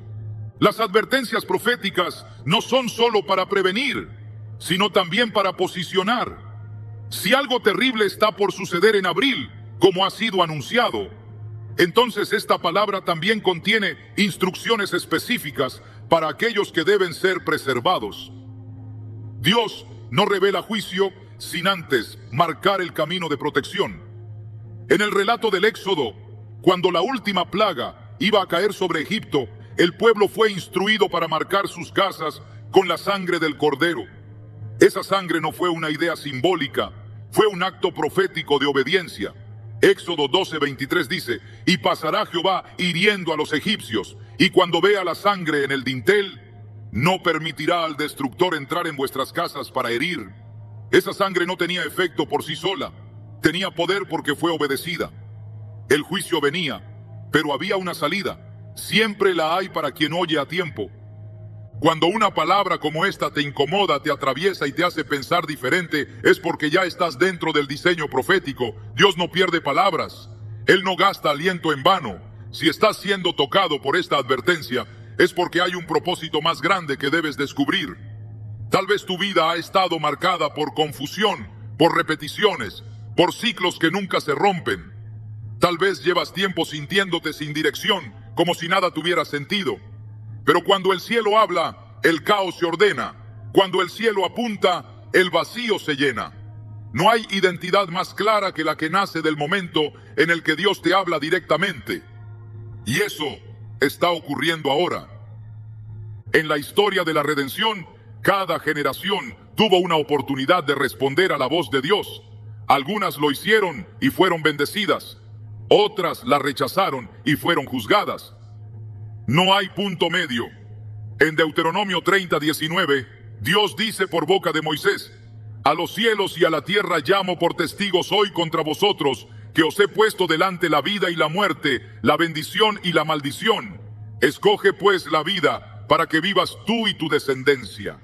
Las advertencias proféticas no son solo para prevenir, sino también para posicionar. Si algo terrible está por suceder en abril, como ha sido anunciado, entonces esta palabra también contiene instrucciones específicas para aquellos que deben ser preservados. Dios no revela juicio sin antes marcar el camino de protección. En el relato del Éxodo, cuando la última plaga iba a caer sobre Egipto, el pueblo fue instruido para marcar sus casas con la sangre del cordero. Esa sangre no fue una idea simbólica, fue un acto profético de obediencia. Éxodo 12:23 dice: y pasará Jehová hiriendo a los egipcios, y cuando vea la sangre en el dintel, no permitirá al destructor entrar en vuestras casas para herir. Esa sangre no tenía efecto por sí sola, tenía poder porque fue obedecida. El juicio venía, pero había una salida. Siempre la hay para quien oye a tiempo. Cuando una palabra como esta te incomoda, te atraviesa y te hace pensar diferente, es porque ya estás dentro del diseño profético. Dios no pierde palabras. Él no gasta aliento en vano. Si estás siendo tocado por esta advertencia, es porque hay un propósito más grande que debes descubrir. Tal vez tu vida ha estado marcada por confusión, por repeticiones, por ciclos que nunca se rompen. Tal vez llevas tiempo sintiéndote sin dirección, como si nada tuviera sentido. Pero cuando el cielo habla, el caos se ordena. Cuando el cielo apunta, el vacío se llena. No hay identidad más clara que la que nace del momento en el que Dios te habla directamente. Y eso está ocurriendo ahora. En la historia de la redención, cada generación tuvo una oportunidad de responder a la voz de Dios. Algunas lo hicieron y fueron bendecidas. Otras la rechazaron y fueron juzgadas. No hay punto medio. En Deuteronomio 30:19, Dios dice por boca de Moisés: a los cielos y a la tierra llamo por testigos hoy contra vosotros, que os he puesto delante la vida y la muerte, la bendición y la maldición. Escoge pues la vida para que vivas tú y tu descendencia.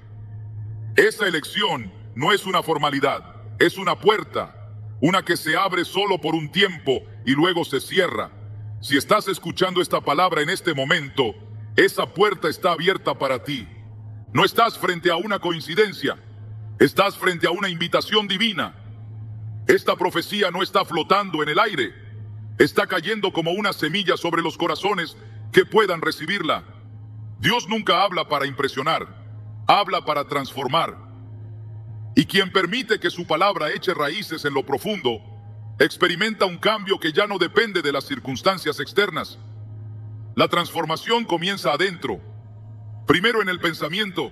Esa elección no es una formalidad, es una puerta, una que se abre solo por un tiempo y luego se cierra. Si estás escuchando esta palabra en este momento, esa puerta está abierta para ti. No estás frente a una coincidencia, estás frente a una invitación divina. Esta profecía no está flotando en el aire, está cayendo como una semilla sobre los corazones que puedan recibirla. Dios nunca habla para impresionar, habla para transformar. Y quien permite que su palabra eche raíces en lo profundo, experimenta un cambio que ya no depende de las circunstancias externas. La transformación comienza adentro, primero en el pensamiento,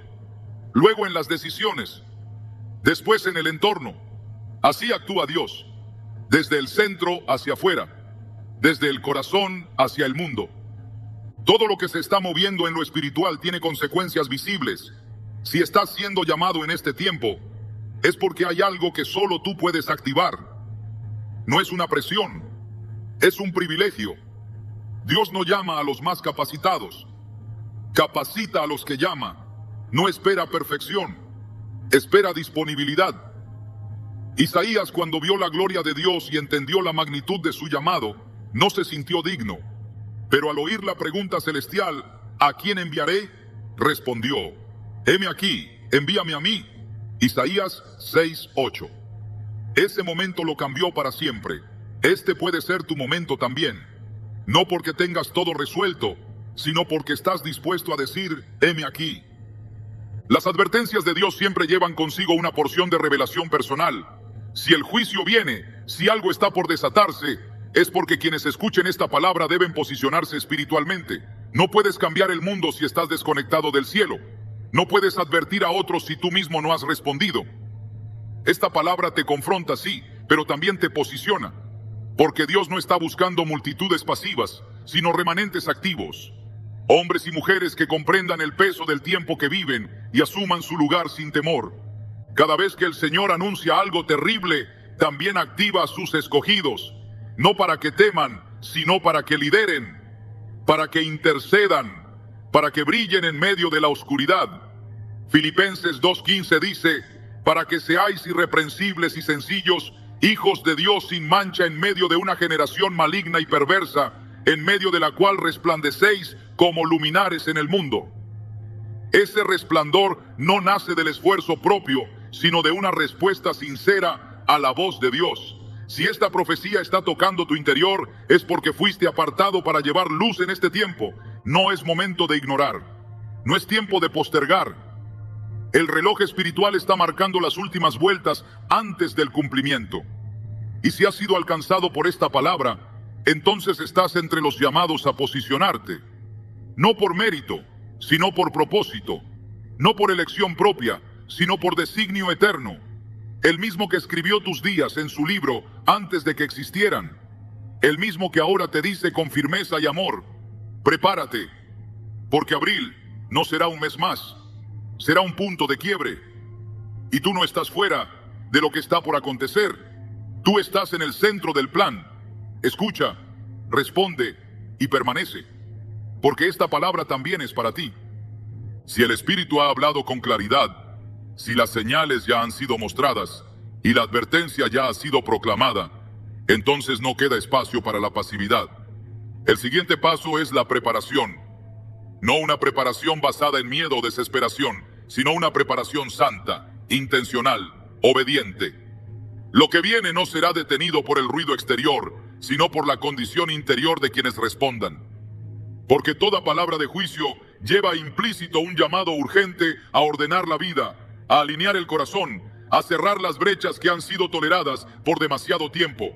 luego en las decisiones, después en el entorno. Así actúa Dios, desde el centro hacia afuera, desde el corazón hacia el mundo. Todo lo que se está moviendo en lo espiritual tiene consecuencias visibles. Si estás siendo llamado en este tiempo, es porque hay algo que solo tú puedes activar. No es una presión, es un privilegio. Dios no llama a los más capacitados, capacita a los que llama. No espera perfección, espera disponibilidad. Isaías, cuando vio la gloria de Dios y entendió la magnitud de su llamado, no se sintió digno. Pero al oír la pregunta celestial, ¿a quién enviaré?, respondió: heme aquí, envíame a mí. Isaías 6:8. Ese momento lo cambió para siempre. Este puede ser tu momento también. No porque tengas todo resuelto, sino porque estás dispuesto a decir: heme aquí. Las advertencias de Dios siempre llevan consigo una porción de revelación personal. Si el juicio viene, si algo está por desatarse, es porque quienes escuchen esta palabra deben posicionarse espiritualmente. No puedes cambiar el mundo si estás desconectado del cielo. No puedes advertir a otros si tú mismo no has respondido. Esta palabra te confronta, sí, pero también te posiciona. Porque Dios no está buscando multitudes pasivas, sino remanentes activos. Hombres y mujeres que comprendan el peso del tiempo que viven y asuman su lugar sin temor. Cada vez que el Señor anuncia algo terrible, también activa a sus escogidos. No para que teman, sino para que lideren, para que intercedan, para que brillen en medio de la oscuridad. Filipenses 2:15 dice: para que seáis irreprensibles y sencillos, hijos de Dios sin mancha en medio de una generación maligna y perversa, en medio de la cual resplandecéis como luminares en el mundo. Ese resplandor no nace del esfuerzo propio, sino de una respuesta sincera a la voz de Dios. Si esta profecía está tocando tu interior, es porque fuiste apartado para llevar luz en este tiempo. No es momento de ignorar. No es tiempo de postergar. El reloj espiritual está marcando las últimas vueltas antes del cumplimiento. Y si has sido alcanzado por esta palabra, entonces estás entre los llamados a posicionarte. No por mérito, sino por propósito. No por elección propia, sino por designio eterno. El mismo que escribió tus días en su libro antes de que existieran. El mismo que ahora te dice con firmeza y amor: prepárate, porque abril no será un mes más, será un punto de quiebre. Y tú no estás fuera de lo que está por acontecer. Tú estás en el centro del plan. Escucha, responde y permanece, porque esta palabra también es para ti. Si el Espíritu ha hablado con claridad, si las señales ya han sido mostradas y la advertencia ya ha sido proclamada, entonces no queda espacio para la pasividad. El siguiente paso es la preparación. No una preparación basada en miedo o desesperación, sino una preparación santa, intencional, obediente. Lo que viene no será detenido por el ruido exterior, sino por la condición interior de quienes respondan. Porque toda palabra de juicio lleva implícito un llamado urgente a ordenar la vida, a alinear el corazón, a cerrar las brechas que han sido toleradas por demasiado tiempo.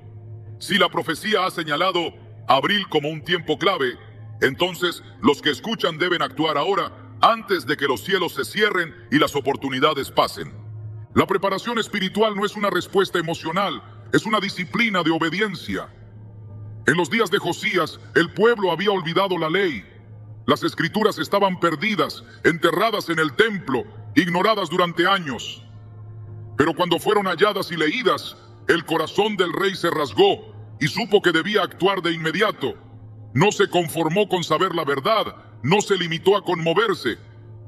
Si la profecía ha señalado abril como un tiempo clave, entonces los que escuchan deben actuar ahora, antes de que los cielos se cierren y las oportunidades pasen. La preparación espiritual no es una respuesta emocional, es una disciplina de obediencia. En los días de Josías, el pueblo había olvidado la ley. Las escrituras estaban perdidas, enterradas en el templo, ignoradas durante años. Pero cuando fueron halladas y leídas, el corazón del rey se rasgó y supo que debía actuar de inmediato. No se conformó con saber la verdad, no se limitó a conmoverse.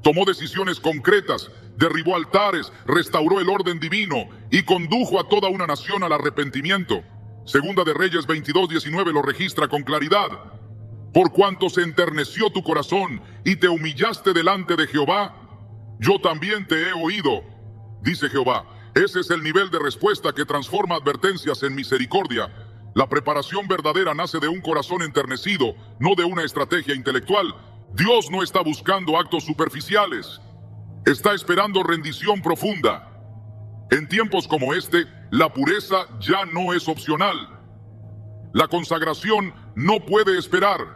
Tomó decisiones concretas, derribó altares, restauró el orden divino y condujo a toda una nación al arrepentimiento. Segunda de Reyes 22:19 lo registra con claridad. Por cuanto se enterneció tu corazón y te humillaste delante de Jehová, yo también te he oído, dice Jehová. Ese es el nivel de respuesta que transforma advertencias en misericordia. La preparación verdadera nace de un corazón enternecido, no de una estrategia intelectual. Dios no está buscando actos superficiales. Está esperando rendición profunda. En tiempos como este, la pureza ya no es opcional. La consagración no puede esperar.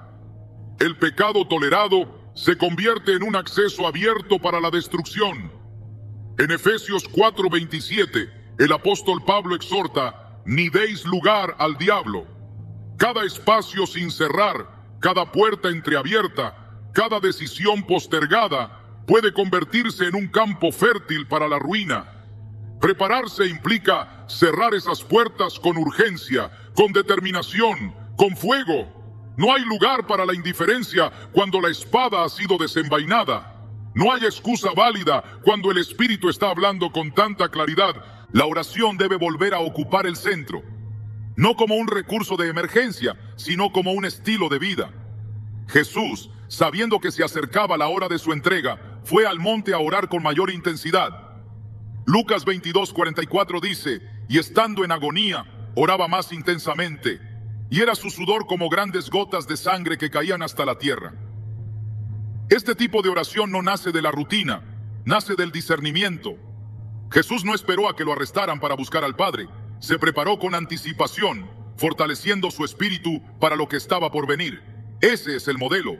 El pecado tolerado se convierte en un acceso abierto para la destrucción. En Efesios 4:27, el apóstol Pablo exhorta: ni deis lugar al diablo. Cada espacio sin cerrar, cada puerta entreabierta, cada decisión postergada puede convertirse en un campo fértil para la ruina. Prepararse implica cerrar esas puertas con urgencia, con determinación, con fuego. No hay lugar para la indiferencia cuando la espada ha sido desenvainada. No hay excusa válida cuando el Espíritu está hablando con tanta claridad. La oración debe volver a ocupar el centro, no como un recurso de emergencia, sino como un estilo de vida. Jesús, sabiendo que se acercaba la hora de su entrega, fue al monte a orar con mayor intensidad. Lucas 22:44 dice: y estando en agonía, oraba más intensamente, y era su sudor como grandes gotas de sangre que caían hasta la tierra. Este tipo de oración no nace de la rutina, nace del discernimiento. Jesús no esperó a que lo arrestaran para buscar al Padre, se preparó con anticipación, fortaleciendo su espíritu para lo que estaba por venir. Ese es el modelo.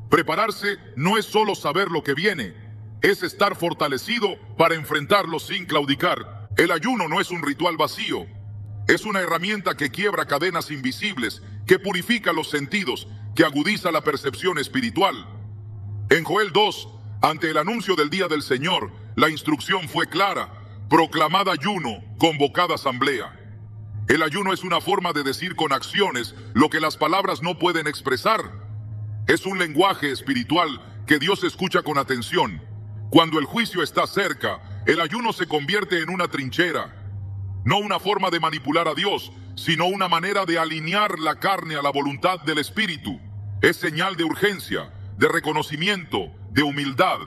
Prepararse no es solo saber lo que viene, es estar fortalecido para enfrentarlo sin claudicar. El ayuno no es un ritual vacío, es una herramienta que quiebra cadenas invisibles, que purifica los sentidos, que agudiza la percepción espiritual. En Joel 2, ante el anuncio del día del Señor, la instrucción fue clara: proclamad ayuno, convocad asamblea. El ayuno es una forma de decir con acciones lo que las palabras no pueden expresar. Es un lenguaje espiritual que Dios escucha con atención. Cuando el juicio está cerca, el ayuno se convierte en una trinchera. No una forma de manipular a Dios, sino una manera de alinear la carne a la voluntad del Espíritu. Es señal de urgencia, de reconocimiento, de humildad.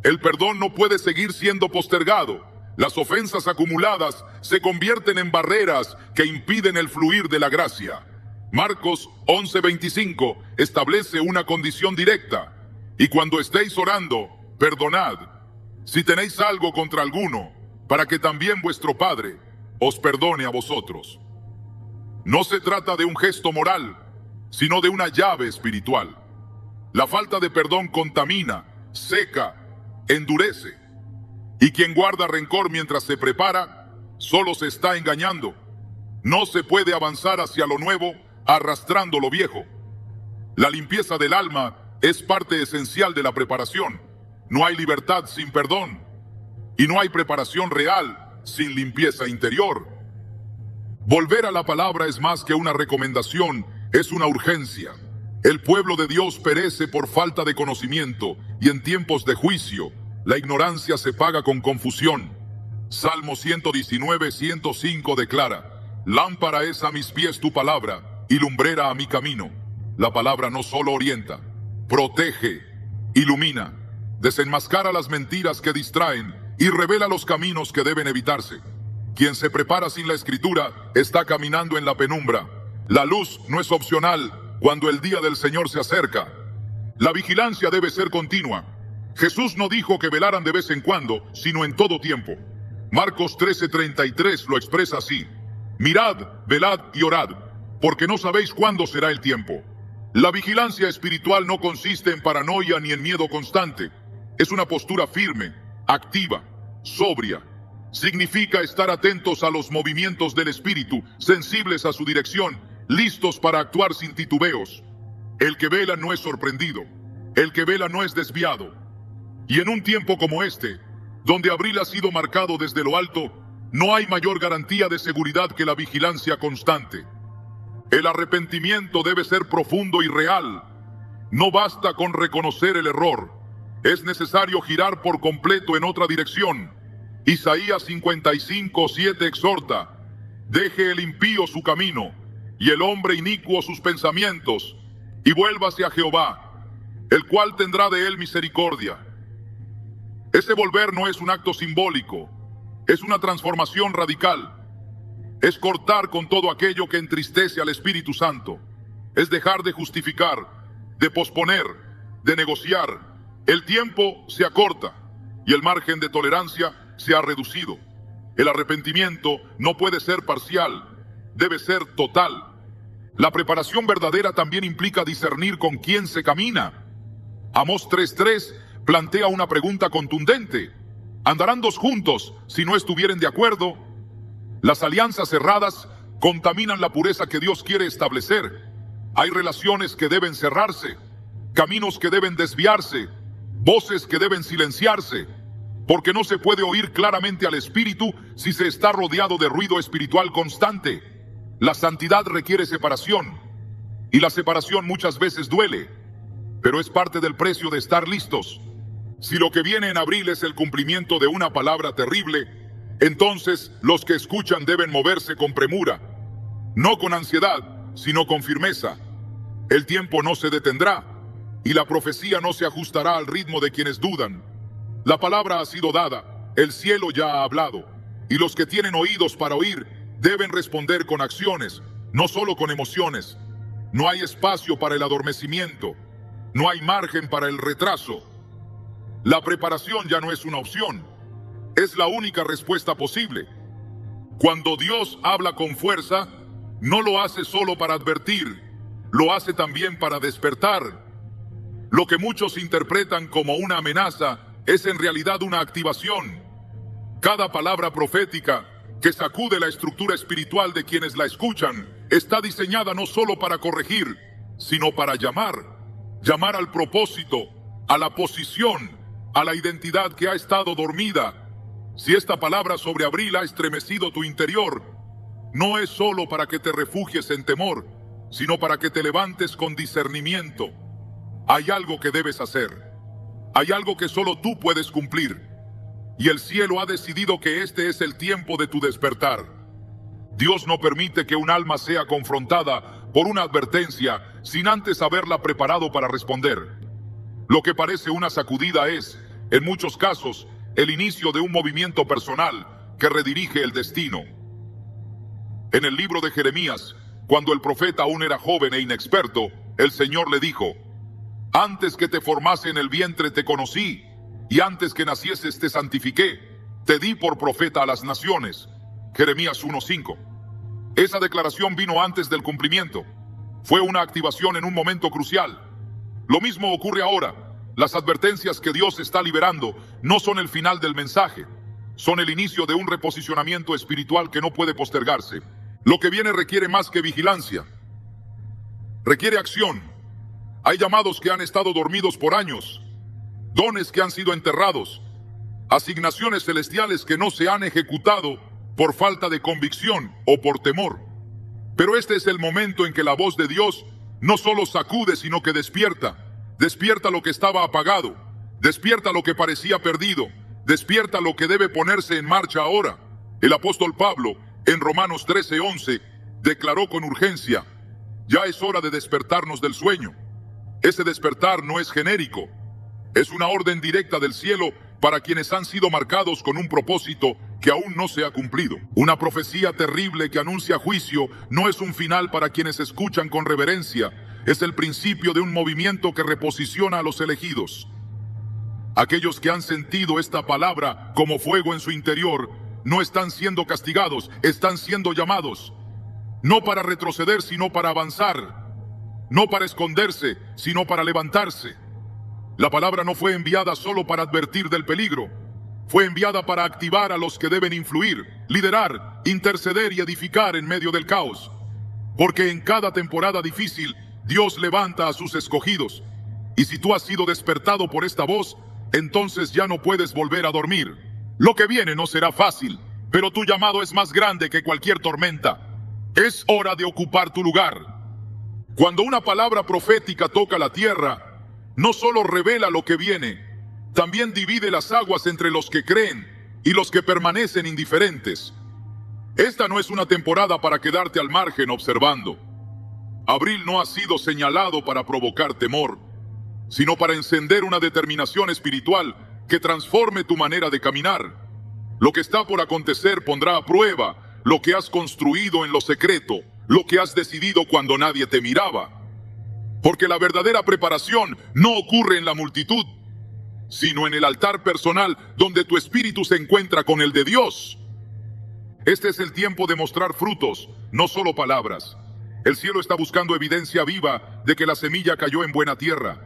El perdón no puede seguir siendo postergado. Las ofensas acumuladas se convierten en barreras que impiden el fluir de la gracia. Marcos 11:25 establece una condición directa. Y cuando estéis orando, perdonad, si tenéis algo contra alguno, para que también vuestro Padre os perdone a vosotros. No se trata de un gesto moral, sino de una llave espiritual. La falta de perdón contamina, seca, endurece. Y quien guarda rencor mientras se prepara, solo se está engañando. No se puede avanzar hacia lo nuevo arrastrando lo viejo. La limpieza del alma es parte esencial de la preparación. No hay libertad sin perdón. Y no hay preparación real sin limpieza interior. Volver a la palabra es más que una recomendación, es una urgencia. El pueblo de Dios perece por falta de conocimiento, y en tiempos de juicio, la ignorancia se paga con confusión. Salmo 119:105 declara: lámpara es a mis pies tu palabra, y lumbrera a mi camino. La palabra no solo orienta, protege, ilumina, desenmascara las mentiras que distraen y revela los caminos que deben evitarse. Quien se prepara sin la escritura está caminando en la penumbra. La luz no es opcional cuando el día del Señor se acerca. La vigilancia debe ser continua. Jesús no dijo que velaran de vez en cuando, sino en todo tiempo. Marcos 13:33 lo expresa así: mirad, velad y orad, porque no sabéis cuándo será el tiempo. La vigilancia espiritual no consiste en paranoia ni en miedo constante. Es una postura firme, activa, sobria. Significa estar atentos a los movimientos del espíritu, sensibles a su dirección, listos para actuar sin titubeos. El que vela no es sorprendido, el que vela no es desviado. Y en un tiempo como este, donde abril ha sido marcado desde lo alto, no hay mayor garantía de seguridad que la vigilancia constante. El arrepentimiento debe ser profundo y real. No basta con reconocer el error. Es necesario girar por completo en otra dirección. Isaías 55:7 exhorta: deje el impío su camino, y el hombre inicuo sus pensamientos, y vuélvase a Jehová, el cual tendrá de él misericordia. Ese volver no es un acto simbólico, es una transformación radical. Es cortar con todo aquello que entristece al Espíritu Santo. Es dejar de justificar, de posponer, de negociar. El tiempo se acorta y el margen de tolerancia se ha reducido. El arrepentimiento no puede ser parcial, debe ser total. La preparación verdadera también implica discernir con quién se camina. Amós 3:3 plantea una pregunta contundente: ¿andarán dos juntos si no estuvieren de acuerdo? Las alianzas cerradas contaminan la pureza que Dios quiere establecer. Hay relaciones que deben cerrarse, caminos que deben desviarse, voces que deben silenciarse, porque no se puede oír claramente al Espíritu si se está rodeado de ruido espiritual constante. La santidad requiere separación, y la separación muchas veces duele, pero es parte del precio de estar listos. Si lo que viene en abril es el cumplimiento de una palabra terrible, entonces los que escuchan deben moverse con premura, no con ansiedad, sino con firmeza. El tiempo no se detendrá, y la profecía no se ajustará al ritmo de quienes dudan. La palabra ha sido dada, el cielo ya ha hablado, y los que tienen oídos para oír deben responder con acciones, no solo con emociones. No hay espacio para el adormecimiento, no hay margen para el retraso. La preparación ya no es una opción, es la única respuesta posible. Cuando Dios habla con fuerza, no lo hace solo para advertir, lo hace también para despertar. Lo que muchos interpretan como una amenaza es en realidad una activación. Cada palabra profética que sacude la estructura espiritual de quienes la escuchan está diseñada no solo para corregir, sino para llamar al propósito, a la posición, a la identidad que ha estado dormida. Si esta palabra sobre abril ha estremecido tu interior, no es solo para que te refugies en temor, sino para que te levantes con discernimiento. Hay algo que debes hacer. Hay algo que solo tú puedes cumplir. Y el cielo ha decidido que este es el tiempo de tu despertar. Dios no permite que un alma sea confrontada por una advertencia sin antes haberla preparado para responder. Lo que parece una sacudida es, en muchos casos, el inicio de un movimiento personal que redirige el destino. En el libro de Jeremías, cuando el profeta aún era joven e inexperto, el Señor le dijo: antes que te formase en el vientre te conocí, y antes que nacieses te santifiqué, te di por profeta a las naciones. Jeremías 1:5. Esa declaración vino antes del cumplimiento. Fue una activación en un momento crucial. Lo mismo ocurre ahora. Las advertencias que Dios está liberando no son el final del mensaje, son el inicio de un reposicionamiento espiritual que no puede postergarse. Lo que viene requiere más que vigilancia. Requiere acción. Hay llamados que han estado dormidos por años, dones que han sido enterrados, asignaciones celestiales que no se han ejecutado por falta de convicción o por temor. Pero este es el momento en que la voz de Dios no solo sacude, sino que despierta. Despierta lo que estaba apagado, despierta lo que parecía perdido, despierta lo que debe ponerse en marcha ahora. El apóstol Pablo, en Romanos 13:11, declaró con urgencia: ya es hora de despertarnos del sueño. Ese despertar no es genérico, es una orden directa del cielo para quienes han sido marcados con un propósito que aún no se ha cumplido. Una profecía terrible que anuncia juicio no es un final para quienes escuchan con reverencia, es el principio de un movimiento que reposiciona a los elegidos. Aquellos que han sentido esta palabra como fuego en su interior no están siendo castigados, están siendo llamados. No para retroceder, sino para avanzar. No para esconderse, sino para levantarse. La palabra no fue enviada solo para advertir del peligro. Fue enviada para activar a los que deben influir, liderar, interceder y edificar en medio del caos. Porque en cada temporada difícil, Dios levanta a sus escogidos. Y si tú has sido despertado por esta voz, entonces ya no puedes volver a dormir. Lo que viene no será fácil, pero tu llamado es más grande que cualquier tormenta. Es hora de ocupar tu lugar. Cuando una palabra profética toca la tierra, no solo revela lo que viene, también divide las aguas entre los que creen y los que permanecen indiferentes. Esta no es una temporada para quedarte al margen observando. Abril no ha sido señalado para provocar temor, sino para encender una determinación espiritual que transforme tu manera de caminar. Lo que está por acontecer pondrá a prueba lo que has construido en lo secreto, lo que has decidido cuando nadie te miraba. Porque la verdadera preparación no ocurre en la multitud, sino en el altar personal donde tu espíritu se encuentra con el de Dios. Este es el tiempo de mostrar frutos, no solo palabras. El cielo está buscando evidencia viva de que la semilla cayó en buena tierra.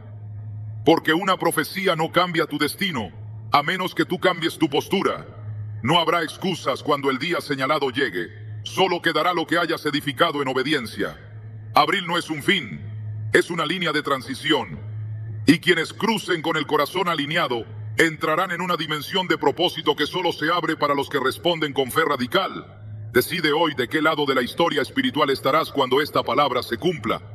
Porque una profecía no cambia tu destino, a menos que tú cambies tu postura. No habrá excusas cuando el día señalado llegue. Solo quedará lo que hayas edificado en obediencia. Abril no es un fin, es una línea de transición. Y quienes crucen con el corazón alineado entrarán en una dimensión de propósito que solo se abre para los que responden con fe radical. Decide hoy de qué lado de la historia espiritual estarás cuando esta palabra se cumpla.